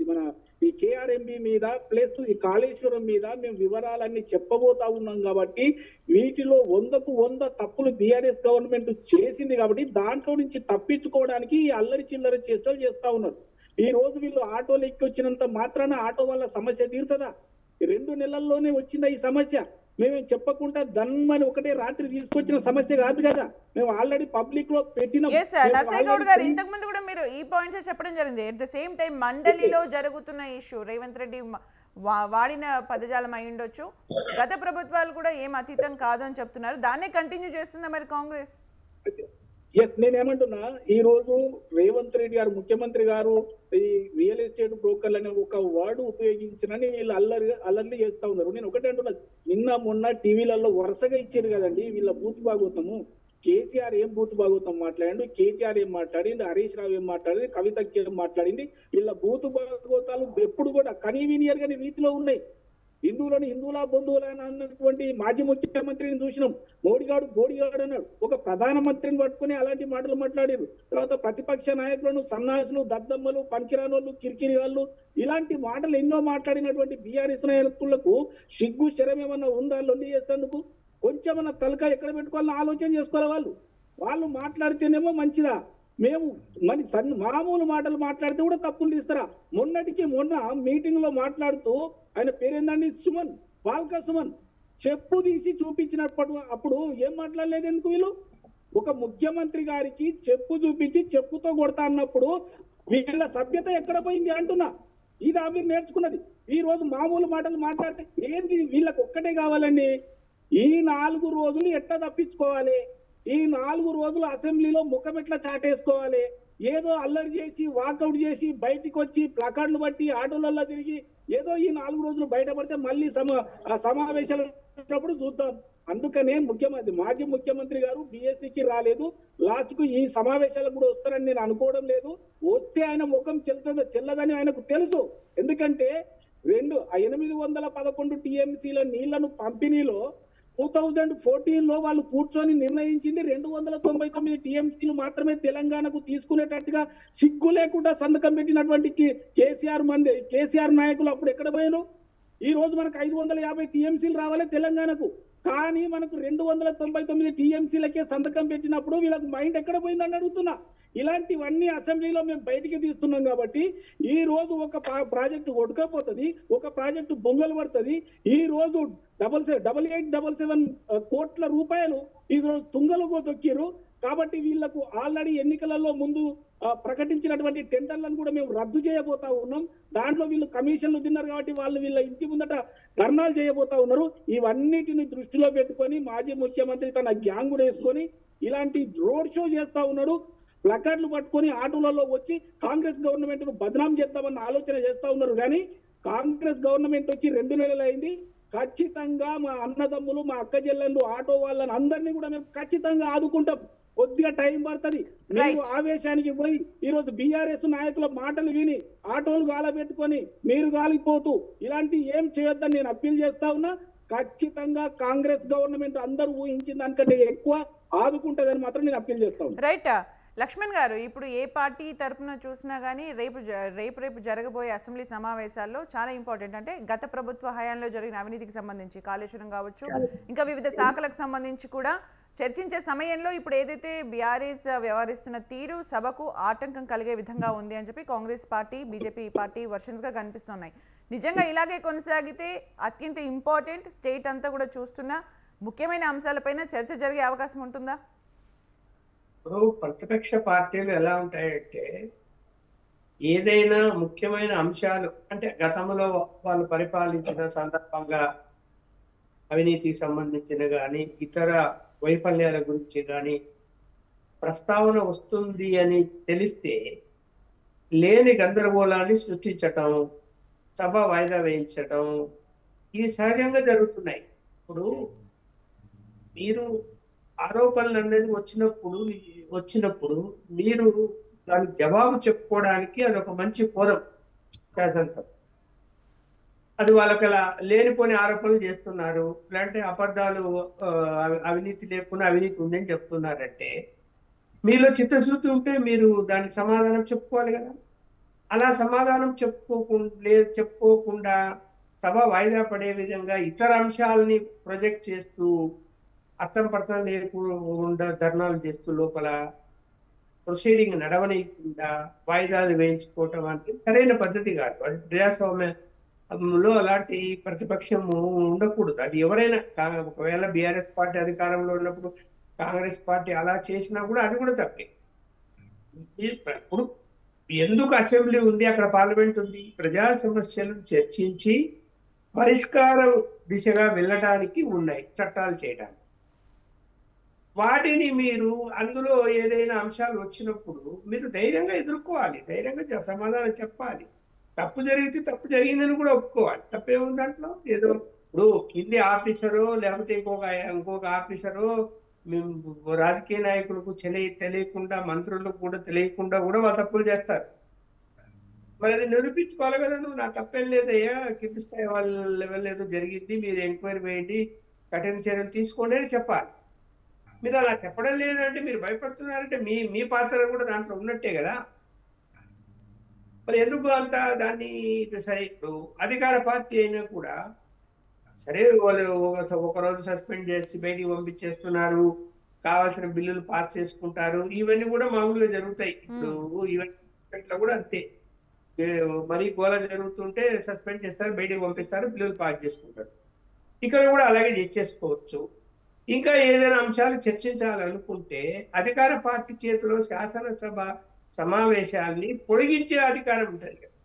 E: మన ఈ కేఆర్ఎంబి మీద, ప్లస్ ఈ కాళేశ్వరం మీద మేము వివరాలన్నీ చెప్పబోతా ఉన్నాం. కాబట్టి వీటిలో 100కు 100 తప్పులు బీఆర్ఎస్ గవర్నమెంట్ చేసింది. కాబట్టి దాంట్లో నుంచి తప్పించుకోవడానికి ఈ అల్లరి చిల్లర చేష్టలు చేస్తా ఉన్నారు. ఈ రోజు వీళ్ళు ఆటోలు ఎక్కి వచ్చినంత మాత్రాన ఆటో వాళ్ళ సమస్య తీరుతుందా? 2 నెలల్లోనే వచ్చిందా ఈ సమస్య? మేమేం చెప్పకుండా దన్మని ఒకటే రాత్రి తీసుకొచ్చిన సమస్య కాదు కదా. మేము ఆల్రెడీ పబ్లిక్ లో పెట్టిన.
A: నర్సయ్య గౌడ్ గారు, ఇంతకు ముందు కూడా మీరు ఈ పాయింట్స్ చెప్పడం జరిగింది. ఎట్ ద సేమ్ టైం మండలిలో జరుగుతున్న ఇష్యూ రేవంత్ రెడ్డి వాడిన పదజాలం అయి ఉండొచ్చు. గత ప్రభుత్వాలు కూడా ఏం అతీతం కాదు అని చెప్తున్నారు. దాన్నే కంటిన్యూ చేస్తుందా మరి కాంగ్రెస్?
E: ఎస్, నేనేమంటున్నా, ఈ రోజు రేవంత్ రెడ్డి గారు ముఖ్యమంత్రి గారు ఈ రియల్ ఎస్టేట్ బ్రోకర్లు అనే ఒక వర్డ్ ఉపయోగించినని వీళ్ళు అల్లర్లు చేస్తా ఉన్నారు. నేను ఒకటే అంటున్నా, నిన్న మొన్న టీవీలలో వరుసగా ఇచ్చారు కదండి వీళ్ళ బూత్ భాగవతము. కేసీఆర్ ఏం బూత్ భాగవతం మాట్లాడిండు, కేటీఆర్ ఏం మాట్లాడింది, హరీష్ రావు ఏం మాట్లాడింది, కవితకి ఏం మాట్లాడింది. వీళ్ళ బూత్ భాగవతాలు ఎప్పుడు కూడా కన్వీనియర్ గాని రీతిలో ఉన్నాయి. హిందువులా బంధువులా అన్నటువంటి మాజీ ముఖ్యమంత్రిని చూసినాం. బోడిగాడు అన్నాడు. ఒక ప్రధానమంత్రిని పట్టుకుని అలాంటి మాటలు మాట్లాడారు. తర్వాత ప్రతిపక్ష నాయకులను సన్నాసులు, దద్దమ్మలు, పనికిరానోళ్ళు, కిరికిరి వాళ్ళు, ఇలాంటి మాటలు ఎన్నో మాట్లాడినటువంటి బీఆర్ఎస్ నాయకులకు సిగ్గు శరం ఏమన్నా ఉందా లొల్లి చేసేందుకు? కొంచెమన్నా తలక ఎక్కడ పెట్టుకోవాలని ఆలోచన చేసుకోవాలి. వాళ్ళు మాట్లాడితేనేమో మంచిదా, మేము మామూలు మాటలు మాట్లాడితే కూడా తప్పులు తీస్తారా? మొన్న మీటింగ్ లో మాట్లాడుతూ ఆయన పేరేందండి, బాల్కా సుమన్, చెప్పు తీసి చూపించినప్పుడు ఏం మాట్లాడలేదు ఎందుకు? వీళ్ళు ఒక ముఖ్యమంత్రి గారికి చెప్పు చూపించి చెప్పుతో కొడతా అన్నప్పుడు వీళ్ళ సభ్యత ఎక్కడ పోయింది అంటున్నా. ఇది మీరు నేర్చుకున్నది. ఈ రోజు మామూలు మాటలు మాట్లాడితే ఏంటి? వీళ్ళకి ఒక్కటే కావాలండి, ఈ 4 రోజులు ఎట్లా తప్పించుకోవాలి, ఈ 4 రోజులు అసెంబ్లీలో ముఖం ఎట్లా చాటేసుకోవాలి, ఏదో అల్లరి చేసి వాకౌట్ చేసి బయటికి వచ్చి ప్లకార్డులు బట్టి ఆటోలలో తిరిగి ఏదో ఈ 4 రోజులు బయటపడితే మళ్ళీ సమావేశాలు చూద్దాం. అందుకనే మాజీ ముఖ్యమంత్రి గారు బీఎస్సీకి రాలేదు. లాస్ట్ కు ఈ సమావేశాలకు కూడా వస్తారని నేను అనుకోవడం లేదు. వస్తే ఆయన ముఖం చెల్లదని ఆయనకు తెలుసు. ఎందుకంటే 811 టీఎంసీల నీళ్లను పంపిణీలో 2014లో వాళ్ళు కూర్చొని నిర్ణయించింది 299 టీఎంసీలు మాత్రమే తెలంగాణకు తీసుకునేటట్టుగా సిగ్గు లేకుండా సంతకం పెట్టినటువంటి కేసీఆర్ నాయకులు అప్పుడు ఎక్కడ పోయారు? ఈ రోజు మనకు 550 టీఎంసీలు రావాలి తెలంగాణకు. కానీ మనకు 299 టీఎంసీలకే సంతకం పెట్టినప్పుడు వీళ్ళకి మైండ్ ఎక్కడ పోయిందని అడుగుతున్నా. ఇలాంటివన్నీ అసెంబ్లీలో మేము బయటికి తీస్తున్నాం. కాబట్టి ఈ రోజు ఒక ప్రాజెక్టు ఒడకపోతుంది, ఒక ప్రాజెక్టు బొంగలు పడుతుంది. ఈ రోజు 8877 కోట్ల రూపాయలు ఈ రోజు తుంగలు తొక్కిరు. కాబట్టి వీళ్లకు ఆల్రెడీ ఎన్నికలలో ముందు ప్రకటించినటువంటి టెండర్లను కూడా మేము రద్దు చేయబోతా ఉన్నాం. దాంట్లో వీళ్ళు కమిషన్లు తిన్నారు కాబట్టి వాళ్ళు వీళ్ళ ఇంటి ముందట ధర్నాలు చేయబోతా ఉన్నారు. ఇవన్నిటిని దృష్టిలో పెట్టుకొని మాజీ ముఖ్యమంత్రి తన గ్యాంగ్ వేసుకొని ఇలాంటి రోడ్ షో చేస్తా ఉన్నాడు. ప్లకార్డులు పట్టుకొని ఆటోలలో వచ్చి కాంగ్రెస్ గవర్నమెంట్ ను బదనాం చేద్దామన్న ఆలోచన చేస్తా ఉన్నారు. కానీ కాంగ్రెస్ గవర్నమెంట్ వచ్చి 2 నెలలు అయింది. ఖచ్చితంగా మా అన్నదమ్ములు, మా అక్క చెల్లెళ్ళు, ఆటో వాళ్ళని అందరినీ కూడా మేము ఖచ్చితంగా ఆదుకుంటాం. కొద్దిగా టైం పడుతుంది. మీరు ఆవేశానికి పోయి ఈరోజు బీఆర్ఎస్ నాయకుల మాటలు విని ఆటోలు గాలబెట్టుకొని మీరు గాలిపోతూ ఇలాంటి ఏం చేయొద్దని నేను అప్పీల్ చేస్తా ఉన్నా. ఖచ్చితంగా కాంగ్రెస్ గవర్నమెంట్ అందరూ ఊహించిన దానికంటే ఎక్కువ ఆదుకుంటదని మాత్రం నేను అప్పీల్ చేస్తా ఉన్నా.
A: రైట్ లక్ష్మణ్ గారు, ఇప్పుడు ఏ పార్టీ తరపున చూసినా కానీ రేపు జరగబోయే అసెంబ్లీ సమావేశాల్లో చాలా ఇంపార్టెంట్. అంటే గత ప్రభుత్వ హయాంలో జరిగిన అవినీతికి సంబంధించి కాళేశ్వరం కావచ్చు, ఇంకా వివిధ శాఖలకు సంబంధించి కూడా చర్చించే సమయంలో ఇప్పుడు ఏదైతే బీఆర్ఎస్ వ్యవహరిస్తున్న తీరు సభకు ఆటంకం కలిగే విధంగా ఉంది అని చెప్పి కాంగ్రెస్ పార్టీ, బీజేపీ పార్టీ వర్షన్స్గా కనిపిస్తున్నాయి. నిజంగా ఇలాగే కొనసాగితే అత్యంత ఇంపార్టెంట్ స్టేట్ అంతా కూడా చూస్తున్న ముఖ్యమైన అంశాలపైన చర్చ జరిగే అవకాశం ఉంటుందా?
B: ఇప్పుడు ప్రతిపక్ష పార్టీలు ఎలా ఉంటాయంటే, ఏదైనా ముఖ్యమైన అంశాలు అంటే గతంలో వాళ్ళు పరిపాలించిన సందర్భంగా అవినీతికి సంబంధించిన కానీ ఇతర వైఫల్యాల గురించి కానీ ప్రస్తావన వస్తుంది అని తెలిస్తే లేని గందరగోళాన్ని సృష్టించటం, సభ వాయిదా వేయించటం ఇవి సహజంగా జరుగుతున్నాయి. ఇప్పుడు మీరు ఆరోపణలు అనేది వచ్చినప్పుడు మీరు దానికి జవాబు చెప్పుకోవడానికి అదొక మంచి ఫోరం శాసనసభ. అది వాళ్ళకి అలా లేనిపోని ఆరోపణలు చేస్తున్నారు, లేదంటే అబద్ధాలు, అవినీతి లేకుండా అవినీతి ఉందని చెప్తున్నారంటే మీలో చిత్తశుద్ధి ఉంటే మీరు దానికి సమాధానం చెప్పుకోవాలి కదా. అలా సమాధానం చెప్పుకోకుండా సభ వాయిదా పడే విధంగా ఇతర అంశాలని ప్రొజెక్ట్ చేస్తూ అర్థం పర్థం లేకుండా ధర్నాలు చేస్తూ లోపల ప్రొసీడింగ్ నడవనీయకుండా వాయిదాలు వేయించుకోవటం అంటే సరైన పద్ధతి కాదు. అది ప్రజాస్వామ్యంలో అలాంటి ప్రతిపక్షం ఉండకూడదు. అది ఎవరైనా, ఒకవేళ బీఆర్ఎస్ పార్టీ అధికారంలో ఉన్నప్పుడు కాంగ్రెస్ పార్టీ అలా చేసినా కూడా అది కూడా తప్పే. ఇప్పుడు ఎందుకు అసెంబ్లీ ఉంది, అక్కడ పార్లమెంట్ ఉంది? ప్రజా సమస్యలను చర్చించి పరిష్కారం దిశగా వెళ్ళడానికి ఉన్నాయి చట్టాలు చేయడానికి. వాటిని మీరు అందులో ఏదైనా అంశాలు వచ్చినప్పుడు మీరు ధైర్యంగా ఎదుర్కోవాలి, ధైర్యంగా సమాధానం చెప్పాలి. తప్పు జరిగితే తప్పు జరిగిందని కూడా ఒప్పుకోవాలి. తప్పేముంది దాంట్లో? ఏదో ఇప్పుడు కింది ఆఫీసరో లేకపోతే ఇంకొక ఆఫీసరో రాజకీయ నాయకులకు తెలియకుండా, మంత్రులకు కూడా తెలియకుండా కూడా వాళ్ళు తప్పులు చేస్తారు. మరి అది నిరూపించుకోవాలి కదా. నువ్వు నా తప్పేం లేదయ్యా, కింది స్థాయి వాళ్ళ లెవెల్ ఏదో జరిగింది, మీరు ఎంక్వైరీ వేయండి, కఠిన చర్యలు తీసుకోండి అని చెప్పాలి. మీరు అలా చెప్పడం లేదంటే మీరు భయపడుతున్నారంటే మీ పాత్ర కూడా దాంట్లో ఉన్నట్టే కదా. మరి ఎందుకు అంత దాన్ని సరే, ఇప్పుడు అధికార పార్టీ అయినా కూడా సరే వాళ్ళు ఒకరోజు సస్పెండ్ చేసి బయటికి పంపించేస్తున్నారు, కావాల్సిన బిల్లులు పాస్ చేసుకుంటారు, ఇవన్నీ కూడా మామూలుగా జరుగుతాయి. ఇప్పుడు ఈవెంట్లో కూడా అంతే, మరీ గోళ జరుగుతుంటే సస్పెండ్ చేస్తారు, బయటికి పంపిస్తారు, బిల్లులు పాస్ చేసుకుంటారు. ఇక్కడ కూడా అలాగే చేసుకోవచ్చు. ఇంకా ఏదైనా అంశాలు చర్చించాలనుకుంటే అధికార పార్టీ చేతిలో శాసనసభ సమావేశాల్ని పొడిగించే అధికారం ఉంటుంది కదా.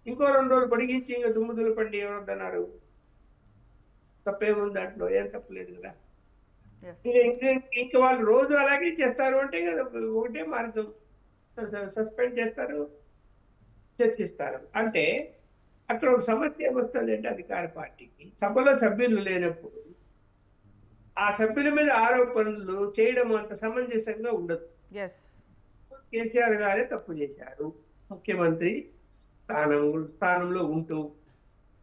B: ఇంకో 2 రోజులు పొడిగించి ఇంకా దుమ్ముదులు పండి ఎవరొద్దన్నారు? తప్పేముంది దాంట్లో? ఏం తప్పలేదు కదా. ఇంకా వాళ్ళు రోజు అలాగే చేస్తారు అంటే కదా ఒకటే మార్గం, సస్పెండ్ చేస్తారు, చర్చిస్తారు. అంటే అక్కడ ఒక సమస్య ఏమొస్తుందంటే అధికార పార్టీకి సభలో సభ్యులు లేనప్పుడు ఆ సభ్యుల మీద ఆరోపణలు చేయడం అంత సమంజసంగా ఉండదు. కేసీఆర్ గారే తప్పు చేశారు, ముఖ్యమంత్రి స్థానంలో ఉంటూ.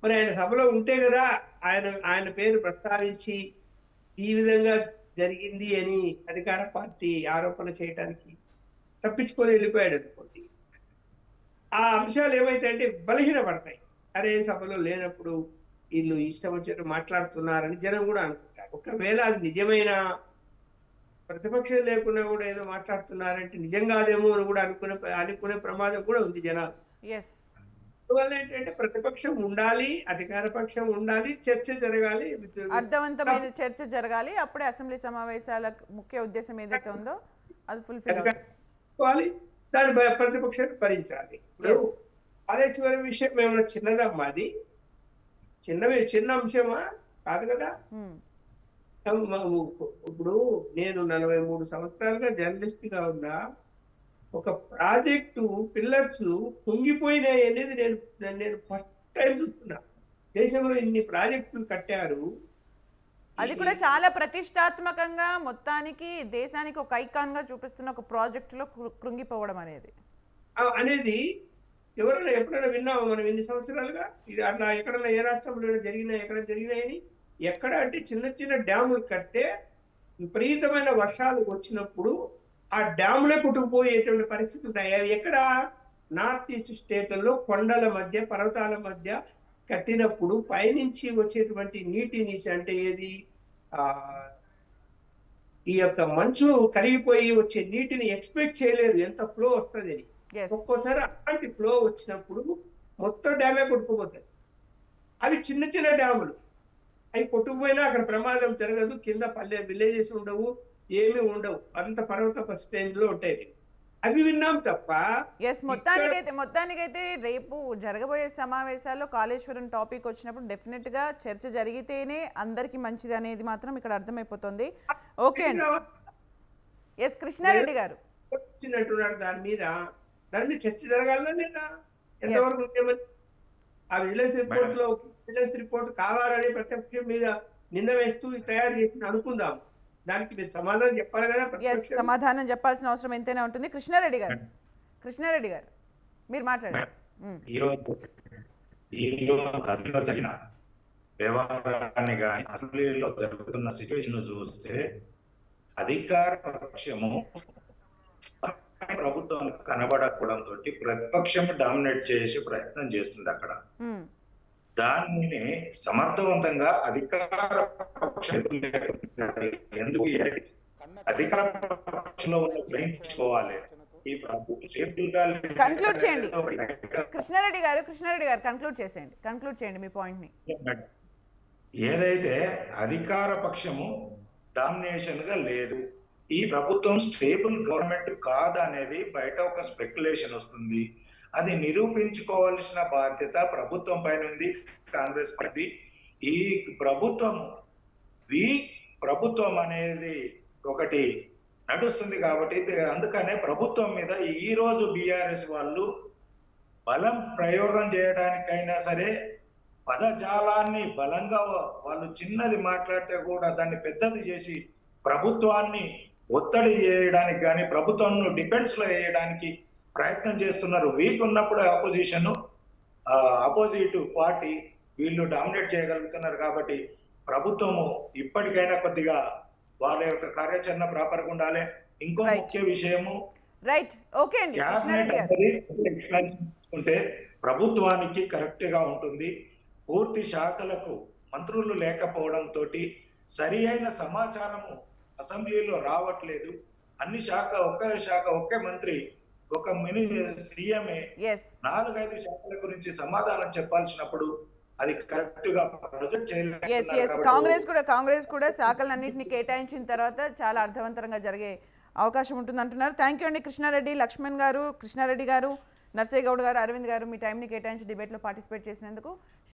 B: మరి ఆయన సభలో ఉంటే కదా ఆయన పేరు ప్రస్తావించి ఈ విధంగా జరిగింది అని అధికార పార్టీ ఆరోపణ చేయడానికి తప్పించుకొని వెళ్ళిపోయాడు అనుకోండి. ఆ అంశాలు ఏమైతే అంటే బలహీనపడతాయి. అరే సభలో లేనప్పుడు వీళ్ళు ఇష్టం వచ్చినట్టు మాట్లాడుతున్నారని జనం కూడా అనుకుంటారు. ఒకవేళ అది నిజమైన ప్రతిపక్షం లేకుండా కూడా ఏదో మాట్లాడుతున్నారంటే నిజం కాదేమో అని కూడా అనుకునే ప్రమాదం కూడా ఉంది జనాలు. అందువల్ల ఏంటంటే ప్రతిపక్షం ఉండాలి, అధికార పక్షం ఉండాలి, చర్చ జరగాలి,
A: అర్థవంతమైన చర్చ జరగాలి. అప్పుడే అసెంబ్లీ సమావేశాల ముఖ్య ఉద్దేశం ఏదైతే ఉందో అది ఫుల్ఫిల్ అవుతుంది.
B: చేసుకోవాలి, దాని ప్రతిపక్షాన్ని భరించాలి. ఇప్పుడు
A: Yes.
B: కాళేశ్వరం విషయం ఏమైనా చిన్నదమ్మా? అది చిన్న అంశమా? కాదు కదా.
A: Hmm.
B: ఇప్పుడు నేను 43 సంవత్సరాలుగా జర్నలిస్ట్ గా ఉన్నా, ఒక ప్రాజెక్టు పిల్లర్స్ కుంగిపోయినాయి అనేది నేను ఫస్ట్ టైం చూస్తున్నా. దేశంలో ఇన్ని ప్రాజెక్టులు కట్టారు,
A: అది కూడా చాలా ప్రతిష్టాత్మకంగా మొత్తానికి దేశానికి ఒక ఐకాన్ గా చూపిస్తున్న ఒక ప్రాజెక్టులో కృంగిపోవడం
B: అనేది ఎవరైనా ఎప్పుడైనా విన్నామా మనం ఇన్ని సంవత్సరాలుగా? ఇది అట్లా ఎక్కడన్నా ఏ రాష్ట్రంలో జరిగినాయని? ఎక్కడ అంటే చిన్న చిన్న డ్యాములు కట్టే విపరీతమైన వర్షాలు వచ్చినప్పుడు ఆ డ్యాములే కొట్టుకుపోయేటువంటి పరిస్థితి ఉంటాయి. అవి ఎక్కడ? నార్త్ ఈస్ట్ స్టేట్లలో కొండల మధ్య, పర్వతాల మధ్య కట్టినప్పుడు పైనుంచి వచ్చేటువంటి నీటిని, అంటే ఏది ఈ యొక్క మంచు కరిగిపోయి వచ్చే నీటిని ఎక్స్పెక్ట్ చేయలేదు ఎంత ఫ్లో వస్తుంది అని. ఒక్కోసారి అలాంటి ఫ్లో వచ్చినప్పుడు మొత్తం డ్యామే కొట్టుకుపోతాయి. అవి చిన్న చిన్న డ్యాములు, అవి కొట్టుకుపోయినా అక్కడ ప్రమాదం జరగదు, కింద విలేజెస్ ఉండవు, ఏమీ ఉండవు, అంత పర్వత శ్రేణి లో ఉంటాయి. అవి విన్నాం తప్ప.
A: మొత్తానికైతే రేపు జరగబోయే సమావేశాల్లో కాళేశ్వరం టాపిక్ వచ్చినప్పుడు డెఫినెట్ గా చర్చ జరిగితేనే అందరికి మంచిది అనేది మాత్రం ఇక్కడ అర్థమైపోతుంది. ఓకే అండి. ఎస్ కృష్ణారెడ్డి గారు
B: వచ్చినట్టున్నారు దాని మీద చర్చ జరగాలన్నా లేదా? ఎంతవరకు ఆ విజిలెన్స్ రిపోర్ట్ కావాలని ప్రతిపక్షం మీద నింద వేస్తూ తయారు చేసి అనుకుందాం, దానికి మీరు సమాధానం చెప్పాలి కదా.
A: సమాధానం చెప్పాల్సిన అవసరం ఎంతైనా ఉంటుంది. కృష్ణారెడ్డి గారు మీరు మాట్లాడారు.
C: జరిగిన వ్యవహారాన్ని కానీ అసెంబ్లీలో జరుగుతున్న సిచ్యువేషన్ చూస్తే అధికార పక్షము ప్రభుత్వానికి కనబడకపోవడంతో ప్రతిపక్షం డామినేట్ చేసే ప్రయత్నం చేస్తుంది అక్కడ. దానిని సమర్థవంతంగా అధికార పక్షం ఎందుకు అధికార పక్షంలో గ్రహించుకోవాలి. ఈ
A: కంక్లూడ్ చేయండి కృష్ణారెడ్డి గారు కంక్లూడ్ చేయండి మీ పాయింట్ ని.
C: ఏదైతే అధికార పక్షము డామినేషన్ గా లేదు, ఈ ప్రభుత్వం స్టేబుల్ గవర్నమెంట్ కాదనేది బయట ఒక స్పెక్యులేషన్ వస్తుంది. అది నిరూపించుకోవాల్సిన బాధ్యత ప్రభుత్వం పైన ఉంది, కాంగ్రెస్ పార్టీ. ఈ ప్రభుత్వం అనేది ఒకటి నడుస్తుంది కాబట్టి అందుకనే ప్రభుత్వం మీద ఈ రోజు బీఆర్ఎస్ వాళ్ళు బలం ప్రయోగం చేయడానికైనా సరే పదజాలాన్ని బలంగా వాళ్ళు చిన్నది మాట్లాడితే కూడా దాన్ని పెద్దది చేసి ప్రభుత్వాన్ని ఒత్తిడి చేయడానికి కానీ ప్రభుత్వాన్ని డిఫెన్స్ లో వేయడానికి ప్రయత్నం చేస్తున్నారు. వీక్ ఉన్నప్పుడు అపోజిట్ పార్టీ వీళ్ళు డామినేట్ చేయగలుగుతున్నారు కాబట్టి ప్రభుత్వము ఇప్పటికైనా కొద్దిగా వాళ్ళ యొక్క కార్యాచరణ ప్రాపర్గా ఉండాలి. ఇంకో ముఖ్య విషయము ఉంటే ప్రభుత్వానికి కరెక్ట్ గా ఉంటుంది. పూర్తి శాఖలకు మంత్రులు లేకపోవడంతో సరి అయిన సమాచారము అసెంబ్లీలో రావట్లేదు. అన్ని ఒకే మంత్రి ఒక సీఎంఏ 4-5 శాఖల గురించి సమాధానం చెప్పాల్సినప్పుడు అది కరెక్ట్ గా ప్రొజెక్ట్ చేయలేదు.
A: కాంగ్రెస్ కూడా శాఖలన్నింటినీ కేటాయించిన తర్వాత చాలా అర్థవంతంగా జరిగే అవకాశం ఉంటుంది అంటున్నారు. థ్యాంక్ యూ అండి కృష్ణారెడ్డి, లక్ష్మణ్ గారు, కృష్ణారెడ్డి గారు, నర్సయ్య గౌడ్ గారు, అరవింద్ గారు మీ టైంని కేటాయించి డిబేట్లో పార్టిసిపేట్ చేసినందుకు.